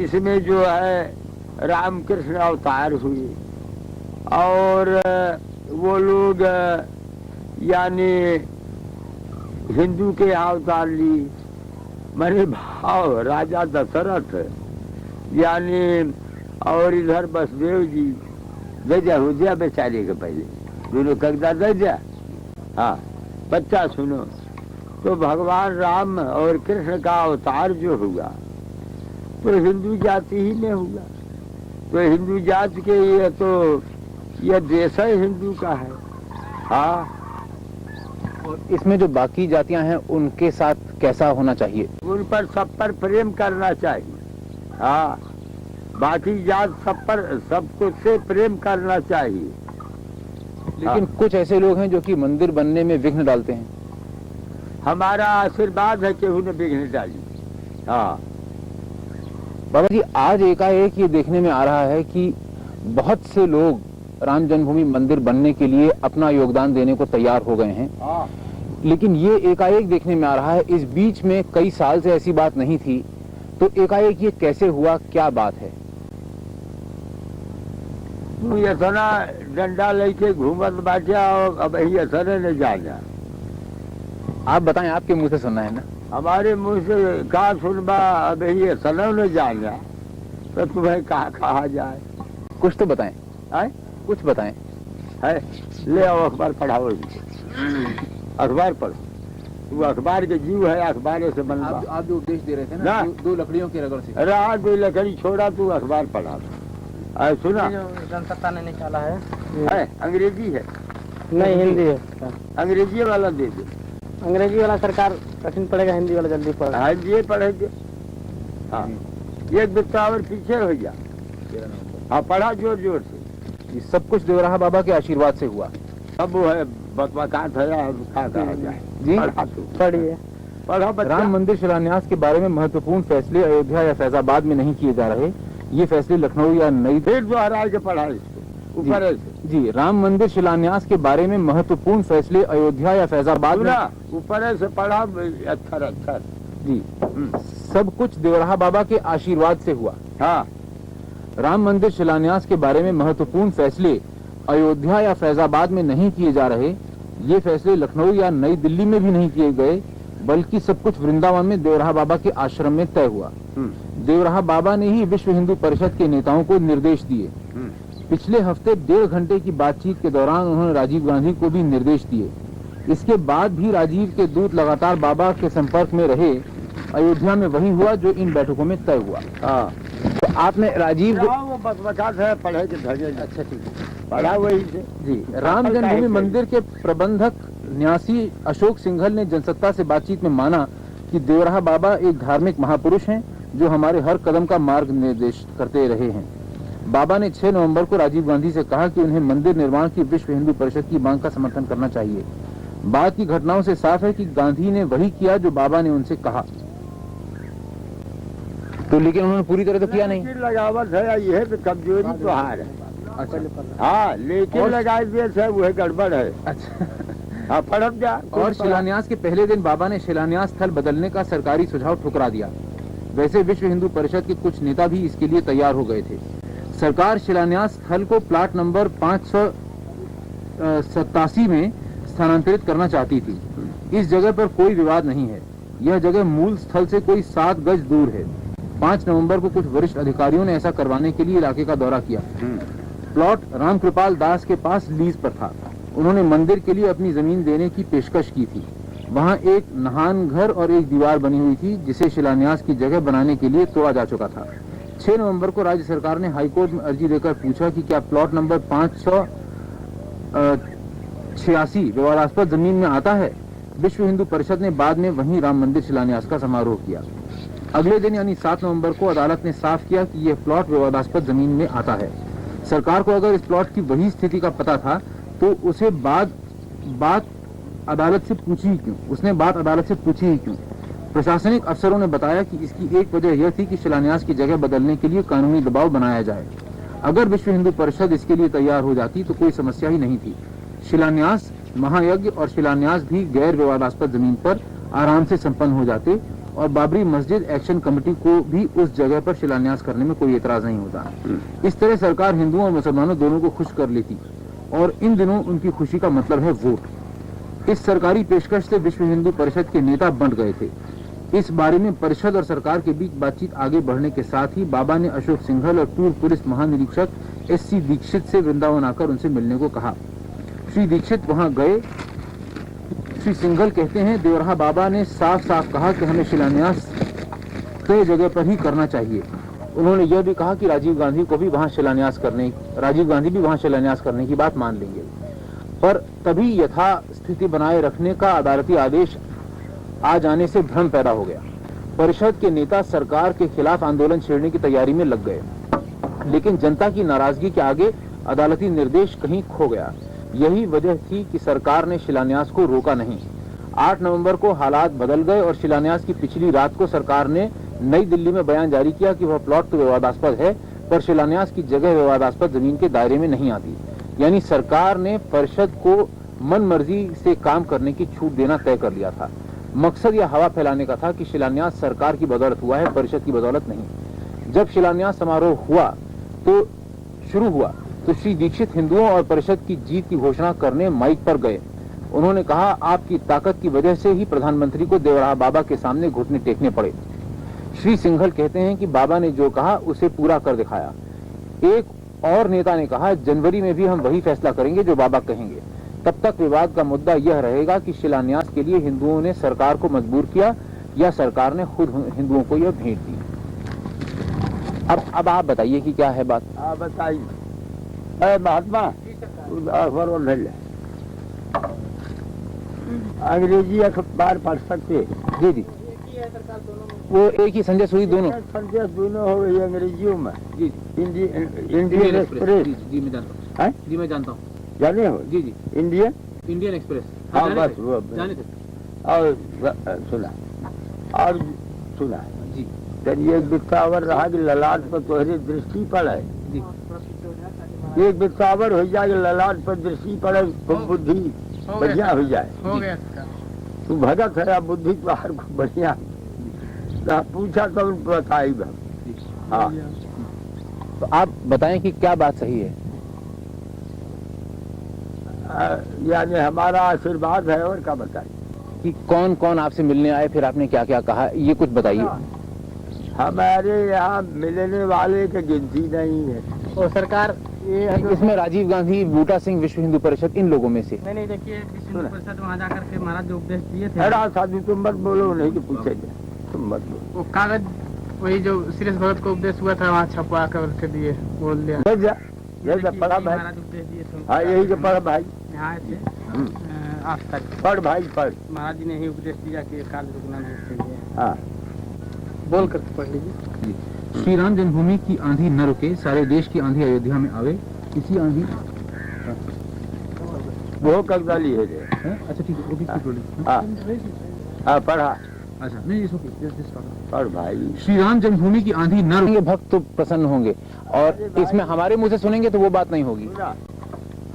इसमें जो है रामकृष्ण अवतार हुए और वो लोग यानी हिंदू के अवतार ली। मेरे भाव राजा दशरथ यानी और इधर बसदेव जी दे हो दिया बेचारे के पहले, दोनों कगदा दे दिया। हाँ, बच्चा सुनो, तो भगवान राम और कृष्ण का अवतार जो हुआ तो हिंदू जाति ही में हुआ। तो हिंदू जाति के ये तो यह देश है हिंदू का है। हाँ, और इसमें जो बाकी जातियां हैं उनके साथ कैसा होना चाहिए? उन पर सब पर प्रेम करना चाहिए। हाँ, बाकी जात सब पर सबको से प्रेम करना चाहिए। लेकिन कुछ ऐसे लोग हैं जो कि मंदिर बनने में विघ्न डालते हैं। हमारा आशीर्वाद है कि उन्हें विघ्न डाली। हाँ बाबा जी, आज एकाएक ये देखने में आ रहा है कि बहुत से लोग राम जन्मभूमि मंदिर बनने के लिए अपना योगदान देने को तैयार हो गए हैं। हाँ, लेकिन ये एकाएक देखने में आ रहा है, इस बीच में कई साल से ऐसी बात नहीं थी, तो एकाएक ये कैसे हुआ, क्या बात है? तू इतना डंडा लेके घूमत बाटा और अब यही असर न जाना। आप बताएं, आपके मुंह से सुनना है ना। हमारे मुंह से कहा सुनबा, अब यही असर न जाना तो तुम्हें कहा जाए। कुछ तो बताएं। आए? कुछ बताएं। है, ले आओ अखबार पढ़ाओ। अखबार पढ़ो, तू अखबार के जीव है, अखबार से बनवा। आप जो उपदेश दे रहे थे ना? दो लकड़ियों की रगड़ से। अरे हाँ, कोई लकड़ी छोड़ा, तू अखबार पढ़ा। सुना, जनसत्ता ने निकाला है, अंग्रेजी है नहीं हिंदी है। अंग्रेजी वाला दे दे। अंग्रेजी वाला सरकार कठिन पड़ेगा, हिंदी वाला जल्दी पड़ेगा। हाँ, ये पढ़ेंगे। हाँ, एक बिस्तावर पीछे हो जा। हाँ पढ़ा जोर जोर से। ये सब कुछ देवराहा बाबा के आशीर्वाद से हुआ। अब वो है बकबकात है, क्या कहा जाए। जी पढ़ा तो पढ़िए। पढ़ा बच्चा। राम मंदिर शिलान्यास के बारे में महत्वपूर्ण फैसले अयोध्या या फैजाबाद में नहीं किए जा रहे, ये फैसले लखनऊ या नई फिर दोहरा के पढ़ा इसको ऊपर ऐसे। जी, राम मंदिर शिलान्यास के बारे में महत्वपूर्ण फैसले अयोध्या या फैजाबाद में ऊपर ऐसे पढ़ा अक्षर अक्षर। जी, सब कुछ देवराहा बाबा के आशीर्वाद से हुआ। हाँ, राम मंदिर शिलान्यास के बारे में महत्वपूर्ण फैसले अयोध्या या फैजाबाद में नहीं किए जा रहे, ये फैसले लखनऊ या नई दिल्ली में भी नहीं किए गए, बल्कि सब कुछ वृंदावन में देवराहा बाबा के आश्रम में तय हुआ। देवराहा बाबा ने ही विश्व हिंदू परिषद के नेताओं को निर्देश दिए। पिछले हफ्ते 1.5 घंटे की बातचीत के दौरान उन्होंने राजीव गांधी को भी निर्देश दिए। इसके बाद भी राजीव के दूत लगातार बाबा के संपर्क में रहे। अयोध्या में वही हुआ जो इन बैठकों में तय हुआ। हाँ, तो आपने राजीव वो बकबकात है, पढ़े के धगे। अच्छा ठीक है, पढ़ा वही से। जी, राम जन्मभूमि मंदिर के प्रबंधक न्यासी अशोक सिंघल ने जनसत्ता से बातचीत में माना कि देवराहा बाबा एक धार्मिक महापुरुष हैं जो हमारे हर कदम का मार्ग निर्देश करते रहे हैं। बाबा ने 6 नवंबर को राजीव गांधी से कहा कि उन्हें मंदिर निर्माण की विश्व हिंदू परिषद की मांग का समर्थन करना चाहिए। बाद की घटनाओं से साफ है कि गांधी ने वही किया जो बाबा ने उनसे कहा। तो लेकिन उन्होंने पूरी तरह तो किया नहीं। लगावट है, यह तो कमजोरी तो हार है। अच्छा, हाँ, लेकिन लगाए दिए है वह गड़बड़ है। अच्छा। हाँ, पढ़ब जा। और शिलान्यास के पहले दिन बाबा ने शिलान्यास स्थल बदलने का सरकारी सुझाव ठुकरा दिया। वैसे विश्व हिंदू परिषद के कुछ नेता भी इसके लिए तैयार हो गए थे। सरकार शिलान्यास स्थल को प्लाट नंबर 587 में स्थानांतरित करना चाहती थी। इस जगह पर कोई विवाद नहीं है। यह जगह मूल स्थल से कोई 7 गज दूर है। 5 नवंबर को कुछ वरिष्ठ अधिकारियों ने ऐसा करवाने के लिए इलाके का दौरा किया। प्लॉट रामकृपाल दास के पास लीज पर था। उन्होंने मंदिर के लिए अपनी जमीन देने की पेशकश की थी। वहां एक नहान घर और एक दीवार बनी हुई थी जिसे शिलान्यास की जगह बनाने के लिए तोड़ा जा चुका था। 6 नवंबर को राज्य सरकार ने हाईकोर्ट में अर्जी देकर पूछा कि क्या प्लॉट नंबर 586 विवादास्पद जमीन में आता है। विश्व हिंदू परिषद ने बाद में वहीं राम मंदिर शिलान्यास का समारोह किया। अगले दिन यानी 7 नवंबर को अदालत ने साफ किया कि यह प्लॉट विवादास्पद जमीन में आता है। सरकार को अगर इस प्लॉट की वही स्थिति का पता था तो उसे बात अदालत से पूछी ही क्यों? उसने बात अदालत से पूछी ही क्यों? प्रशासनिक अफसरों ने बताया कि इसकी एक वजह यह थी कि शिलान्यास की जगह बदलने के लिए कानूनी दबाव बनाया जाए। अगर विश्व हिंदू परिषद इसके लिए तैयार हो जाती तो कोई समस्या ही नहीं थी। शिलान्यास महायज्ञ और शिलान्यास भी गैर विवादास्पद जमीन पर आराम से संपन्न हो जाते और बाबरी मस्जिद एक्शन कमेटी को भी उस जगह पर शिलान्यास करने में कोई एतराज नहीं होता। इस तरह सरकार हिंदुओं और मुसलमानों दोनों को खुश कर लेती और इन दिनों उनकी खुशी का मतलब है वोट। इस सरकारी पेशकश से विश्व हिंदू परिषद के नेता बंट गए थे। इस बारे में परिषद और सरकार के बीच बातचीत आगे बढ़ने के साथ ही बाबा ने अशोक सिंघल और पूर्व पुलिस महानिरीक्षक SC दीक्षित से वृंदावन आकर उनसे मिलने को कहा। श्री दीक्षित वहां गए। श्री सिंघल कहते हैं, देवराहा बाबा ने साफ साफ कहा कि हमें शिलान्यास तय जगह पर ही करना चाहिए। उन्होंने यह भी कहा कि राजीव गांधी भी वहां शिलान्यास करने की बात मान लेंगे, पर तभी यथास्थिति बनाए रखने का अदालती आदेश आ जाने से भ्रम पैदा हो गया। परिषद के नेता सरकार के खिलाफ आंदोलन छेड़ने की तैयारी में लग गए, लेकिन जनता की नाराजगी के आगे अदालती निर्देश कहीं खो गया। यही वजह थी कि सरकार ने शिलान्यास को रोका नहीं। 8 नवंबर को हालात बदल गए और शिलान्यास की पिछली रात को सरकार ने नई दिल्ली में बयान जारी किया कि वह प्लॉट तो विवादास्पद है, पर शिलान्यास की जगह विवादास्पद जमीन के दायरे में नहीं आती। यानी सरकार ने परिषद को मन मर्जी से काम करने की छूट देना तय कर लिया था। मकसद यह हवा फैलाने का था कि शिलान्यास सरकार की बदौलत हुआ है, परिषद की बदौलत नहीं। जब शिलान्यास समारोह शुरू हुआ तो श्री दीक्षित हिंदुओं और परिषद की जीत की घोषणा करने माइक पर गए। उन्होंने कहा, आपकी ताकत की वजह से ही प्रधानमंत्री को देवराहा बाबा के सामने घुटने टेकने पड़े। श्री सिंघल कहते हैं कि बाबा ने जो कहा उसे पूरा कर दिखाया। एक और नेता ने कहा, जनवरी में भी हम वही फैसला करेंगे जो बाबा कहेंगे। तब तक विवाद का मुद्दा यह रहेगा कि शिलान्यास के लिए हिंदुओं ने सरकार को मजबूर किया या सरकार ने खुद हिंदुओं को यह भेंट दी। अब आप बताइए कि क्या है बात। बताइए महात्मा, अंग्रेजी अखबार पढ़ सकते? जी जी। वो एक ही संजय सूरी दोनों? संजय दोनों हो गई अंग्रेजियों में। जी इंडियन एक्सप्रेस। जी मैं जानता हूँ। हैं? जी मैं जानता हूँ। जाने हो? जी इंडियन एक्सप्रेस। हाँ बस वो जाने थे। और सुना और सुना जी फिर ये बिस्तावर रहा कि ललाट पर तोहरी दृष्टि पड़े। जी एक बिस्तावर हो जाए ललाट पर दृष्टि पड़े तो बुद्धि बढ़िया हो जाए। हो गया। तू भगत है बुद्धि तुहार को बढ़िया। तो पूछा तो बताई हाँ। तो आप बताएं कि क्या बात सही है? यानी हमारा आशीर्वाद है और क्या बताइए कि कौन कौन आपसे मिलने आए, फिर आपने क्या क्या कहा, ये कुछ बताइए। हमारे यहाँ मिलने वाले की गिनती नहीं है। और सरकार ये इसमें राजीव गांधी, बूटा सिंह, विश्व हिंदू परिषद, इन लोगों में से? नहीं देखिए, विश्व हिंदू परिषद वहाँ जाकर के महाराज जो उपदेश दिए थे। अरे साधु तुम मत बोलो, नहीं कि पूछेंगे, तुम मत बोलो। वो कागज वही जो श्रीस भगत को उपदेश हुआ था वहाँ छपवा कर दिए, बोल दिया। पढ़ा भाई। महाराज उपदेश दिए थे। हाँ यही जो पढ़ भाई। यहाँ आए थे आज तक। पढ़ भाई पढ़। महाराज जी ने ही उपदेश दिया कि काल रुकना नहीं चाहिए। हाँ बोल कर पढ़ लीजिए। श्री राम जन्मभूमि की आंधी न रुके, सारे देश की आंधी अयोध्या में आवे। इसी आंधी वो कब्जाली है जे। अच्छा ठीक है। हाँ हाँ पढ़ा। अच्छा नहीं इसको पढ़ भाई। श्री राम जन्मभूमि की आंधी न रुके, भक्त तो प्रसन्न होंगे, और इसमें हमारे मुंह से सुनेंगे तो वो बात नहीं होगी।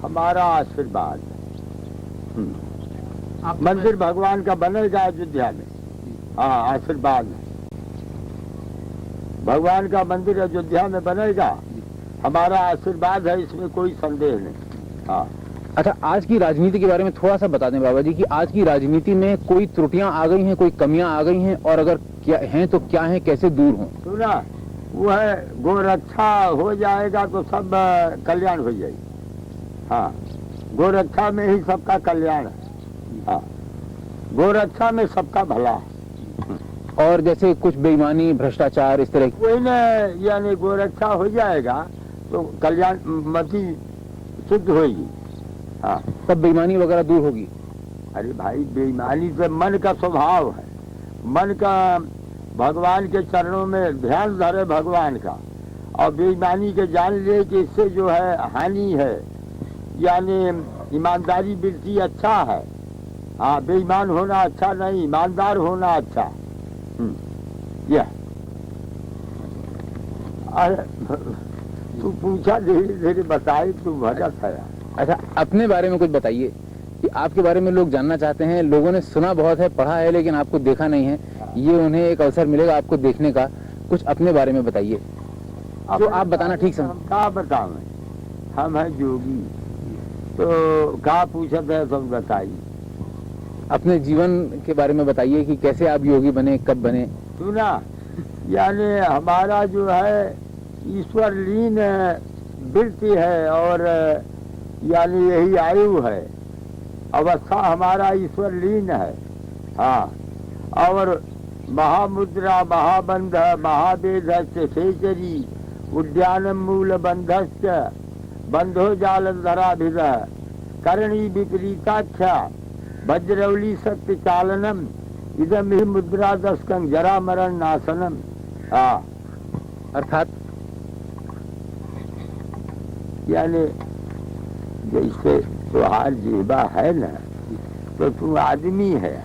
हमारा आशीर्वाद मंदिर भगवान का बनेगा अयोध्या में। हाँ आशीर्वाद भगवान का मंदिर अयोध्या में बनेगा, हमारा आशीर्वाद है, इसमें कोई संदेह नहीं। हाँ अच्छा, आज की राजनीति के बारे में थोड़ा सा बता दें बाबा जी कि आज की राजनीति में कोई त्रुटियां आ गई हैं, कोई कमियां आ गई हैं, और अगर क्या हैं तो क्या हैं, कैसे दूर हों? सुना वो है गोरक्षा हो जाएगा तो सब कल्याण हो जाएगी। हाँ गोरक्षा में ही सबका कल्याण है। हाँ गोरक्षा में सबका भला है। और जैसे कुछ बेईमानी, भ्रष्टाचार, इस तरह की वही न, यानी गोरक्षा हो जाएगा तो कल्याण मती शुद्ध होगी। हाँ सब बेईमानी वगैरह दूर होगी। अरे भाई बेईमानी से मन का स्वभाव है, मन का भगवान के चरणों में ध्यान धरे भगवान का, और बेईमानी के जान ले कि इससे जो है हानि है, यानी ईमानदारी वृत्ति अच्छा है। हाँ बेईमान होना अच्छा नहीं, ईमानदार होना अच्छा। यह अरे तू पूछा धीरे धीरे बताए, तू भगत है। अच्छा अपने बारे में कुछ बताइए कि आपके बारे में लोग जानना चाहते हैं। लोगों ने सुना बहुत है, पढ़ा है, लेकिन आपको देखा नहीं है। ये उन्हें एक अवसर मिलेगा आपको देखने का। कुछ अपने बारे में बताइए जो आप बताना ठीक समझ। क्या बताएं, हम है जोगी, तो क्या पूछत है सब बताइए। अपने जीवन के बारे में बताइए कि कैसे आप योगी बने, कब बने। सुना यानी हमारा जो है ईश्वर लीन वृत्ति है, और यानी यही आयु है, अवस्था हमारा ईश्वर लीन है। हाँ और महामुद्रा महाबंध महावेद खेचरी उद्यान मूल बंधश्च बंधो जालधराभिध करणी विपरीताख्या वज्रौली सत्य चालनम इदम ही मुद्रा दस्कं जरा मरण नाशनम। हाँ अर्थात यानी जैसे तुहार जीवा है ना, तो तू आदमी है,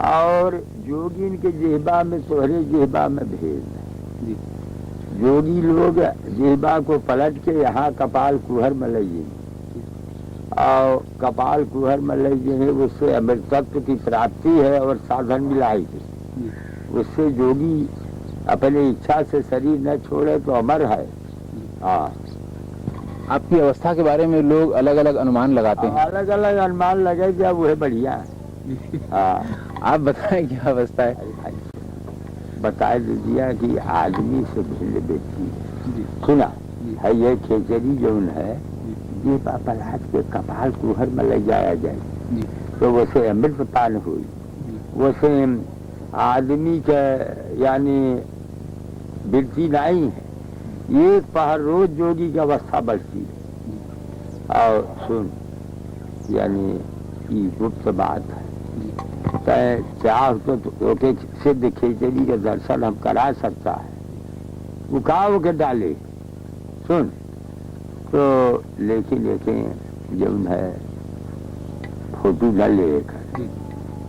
और जोगिन के जेबा में तोहरे जेबा में भेद है। जोगी लोग जेबा को पलट के यहाँ कपाल कुहर में ले जाएंगे, और कपाल कुहर में ले जाएंगे, उससे अमृतत्व की प्राप्ति है और साधन मिलाएगी। उससे जोगी अपनी इच्छा से शरीर न छोड़े तो अमर है। हाँ आपकी अवस्था के बारे में लोग अलग अलग अनुमान लगाते हैं। अलग अलग अनुमान लगे क्या, वो है बढ़िया। हाँ आप बताएं क्या अवस्था है। बता दीजिए कि आदमी से भिन्न व्यक्ति सुना है। ये खेचरी जौन है, ये पलाट के कपाल कुहर में ले जाया जाए तो वैसे अमृत पान हुई, वैसे आदमी के यानी वृत्ति नहीं है। एक पहर रोज जोगी की अवस्था बढ़ती है। और सुन यानी ये गुप्त बात है, चाह तो एक सिद्ध खिचड़ी के दर्शन हम करा सकता है, वो काव के डाले सुन तो लेकिन जो है फोटो न लेकर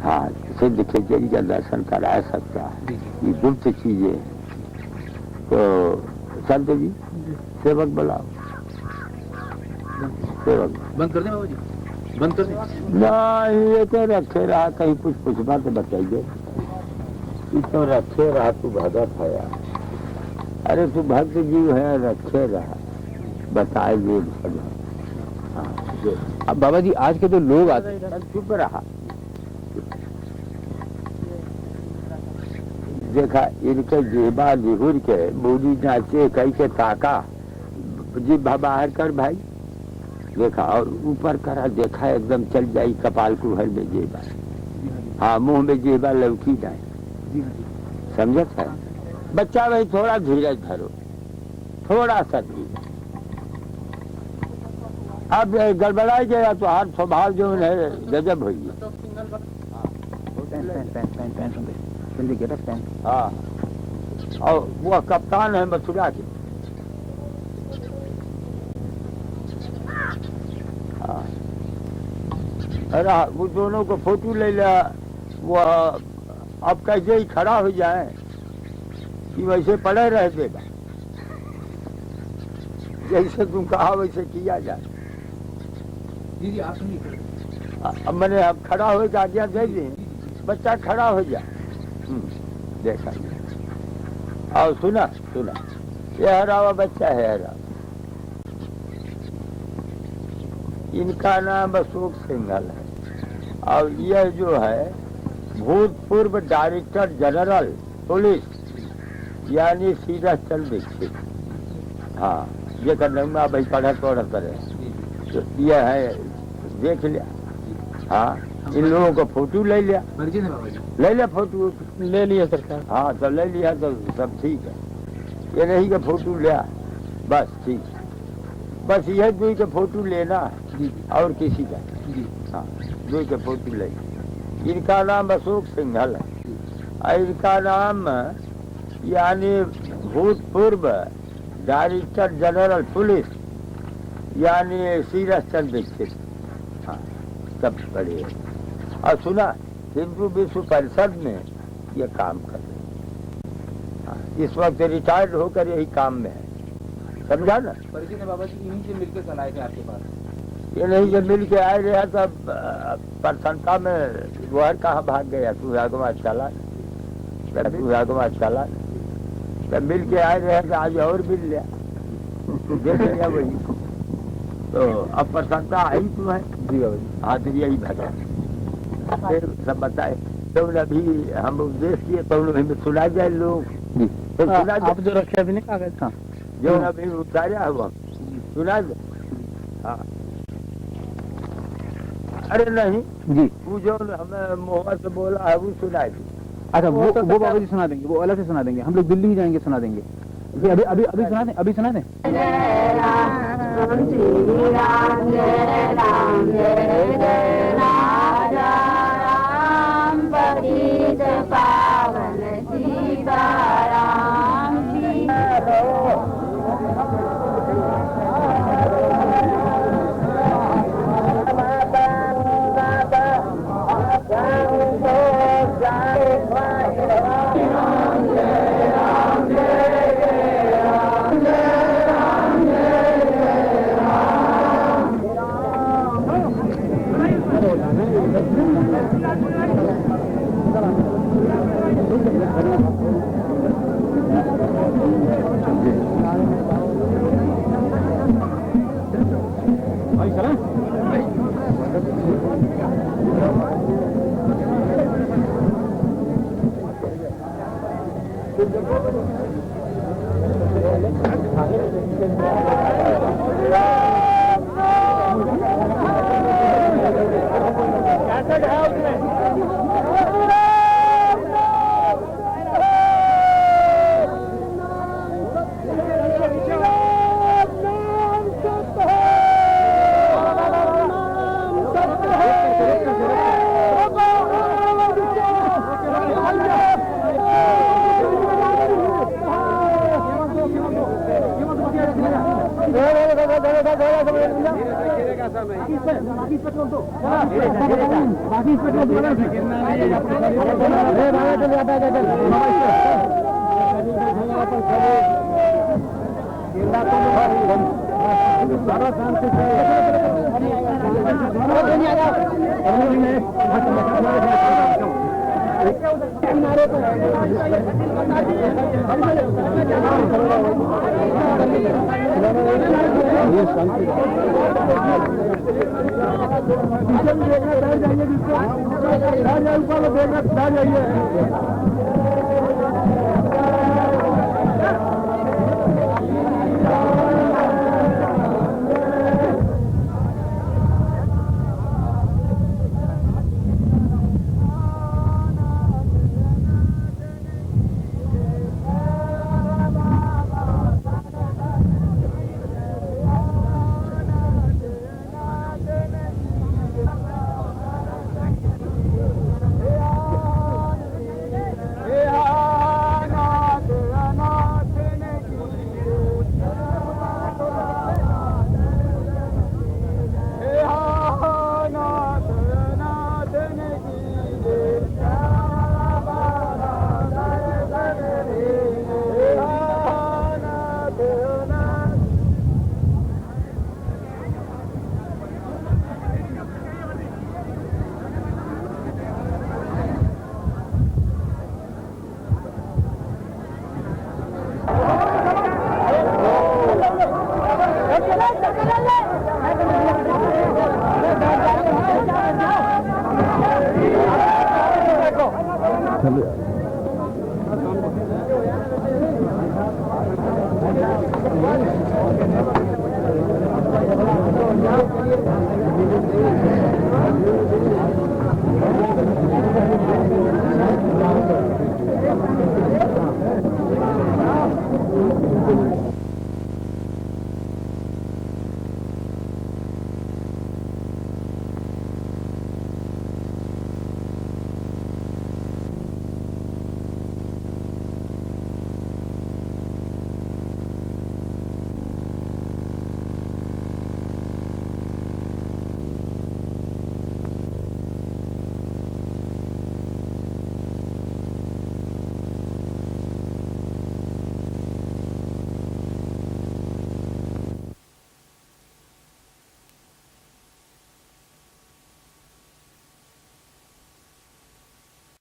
हाँ सिद्ध खिचड़ी का दर्शन करा सकता है, ये गुप्त चीजें। तो संत जी सेवक बुलाओ, सेवक बंद कर दे बाबा जी, बंद कर दे। नहीं ये तो रखे रहा, कहीं कुछ पूछना तो बताइए। ये तो रखे रहा, तू भगत है यार, अरे तू भक्त जीव है, रखे रहा बताए ये हाँ। अब बाबा जी आज के जो लोग आते हैं चुप रहा, देखा इनके जेबा जिहुर के बूढ़ी नाचे कई के ताका जीभ बाहर कर भाई, देखा और ऊपर करा, देखा एकदम चल जाई कपाल कुहर में जेबा, हाँ मुंह में जेबा लौकी जाए, समझत है बच्चा भाई। थोड़ा धीरज धरो, थोड़ा सा धीरज। अब गड़बड़ा गया तो हर स्वभाव जो है गजब हो गया। हाँ और वो कप्तान है मथुरा के। हाँ अरे वो दोनों को फोटो ले लिया, वो अब कैसे ही खड़ा हो जाए कि वैसे पड़े रह देगा, जैसे तुम कहा वैसे किया जाए। जी आप सुनिए, अब मैंने अब खड़ा हो जा दिया, दे दी बच्चा खड़ा हो जा, देखा और सुना ये हरावा बच्चा है हरा, इनका नाम अशोक सिंघल है और यह जो है भूतपूर्व डायरेक्टर जनरल पुलिस यानी सीरथ चंद्र दीक्षित। हाँ ये करना भाई पढ़त रहे तो यह है, देख लिया। हाँ इन लोगों को फोटो ले लिया, ले लिया फोटो, ले लिया सरकार। हाँ तो ले लिया तो सब ठीक है, ये नहीं कि फोटो लिया बस ठीक, बस यह दुई के फोटो लेना और किसी का। हाँ दुई के फोटो ले। इनका नाम अशोक सिंघल है और इनका नाम यानी भूतपूर्व डायरेक्टर जनरल पुलिस यानी सीरथ चंद्र दीक्षित। हाँ सब बड़े और सुना हिंदू विश्व परिषद में ये काम कर रहे, इस वक्त रिटायर्ड होकर यही काम में है, समझा ना। परिचय बाबा जी इन्हीं से मिलकर कल आए थे आपके पास। ये नहीं जब मिल के आए रहा तब प्रसन्नता में गोहर कहाँ भाग गया, तू आगमा चला, तू आगमा चला, तब मिल के आए रहे तो आज और मिल लिया, देख लिया वही तो अब प्रसन्नता आई तुम्हें। जी हाँ तो यही भगा फिर सब बताए तो अभी हम उपदेश किए तो हमें सुना जाए लोग, तो सुना आप जो रखे अभी नहीं कागज था जो अभी उतारा है वो सुना दे। हाँ अरे नहीं जी वो जो हमें मुँह से बोला है वो सुनाई दी। अच्छा वो बाबा जी सुना देंगे, वो अलग से सुना देंगे, हम लोग दिल्ली ही जाएंगे सुना देंगे। अभी अभी अभी सुना दें, अभी सुना दें। जाइए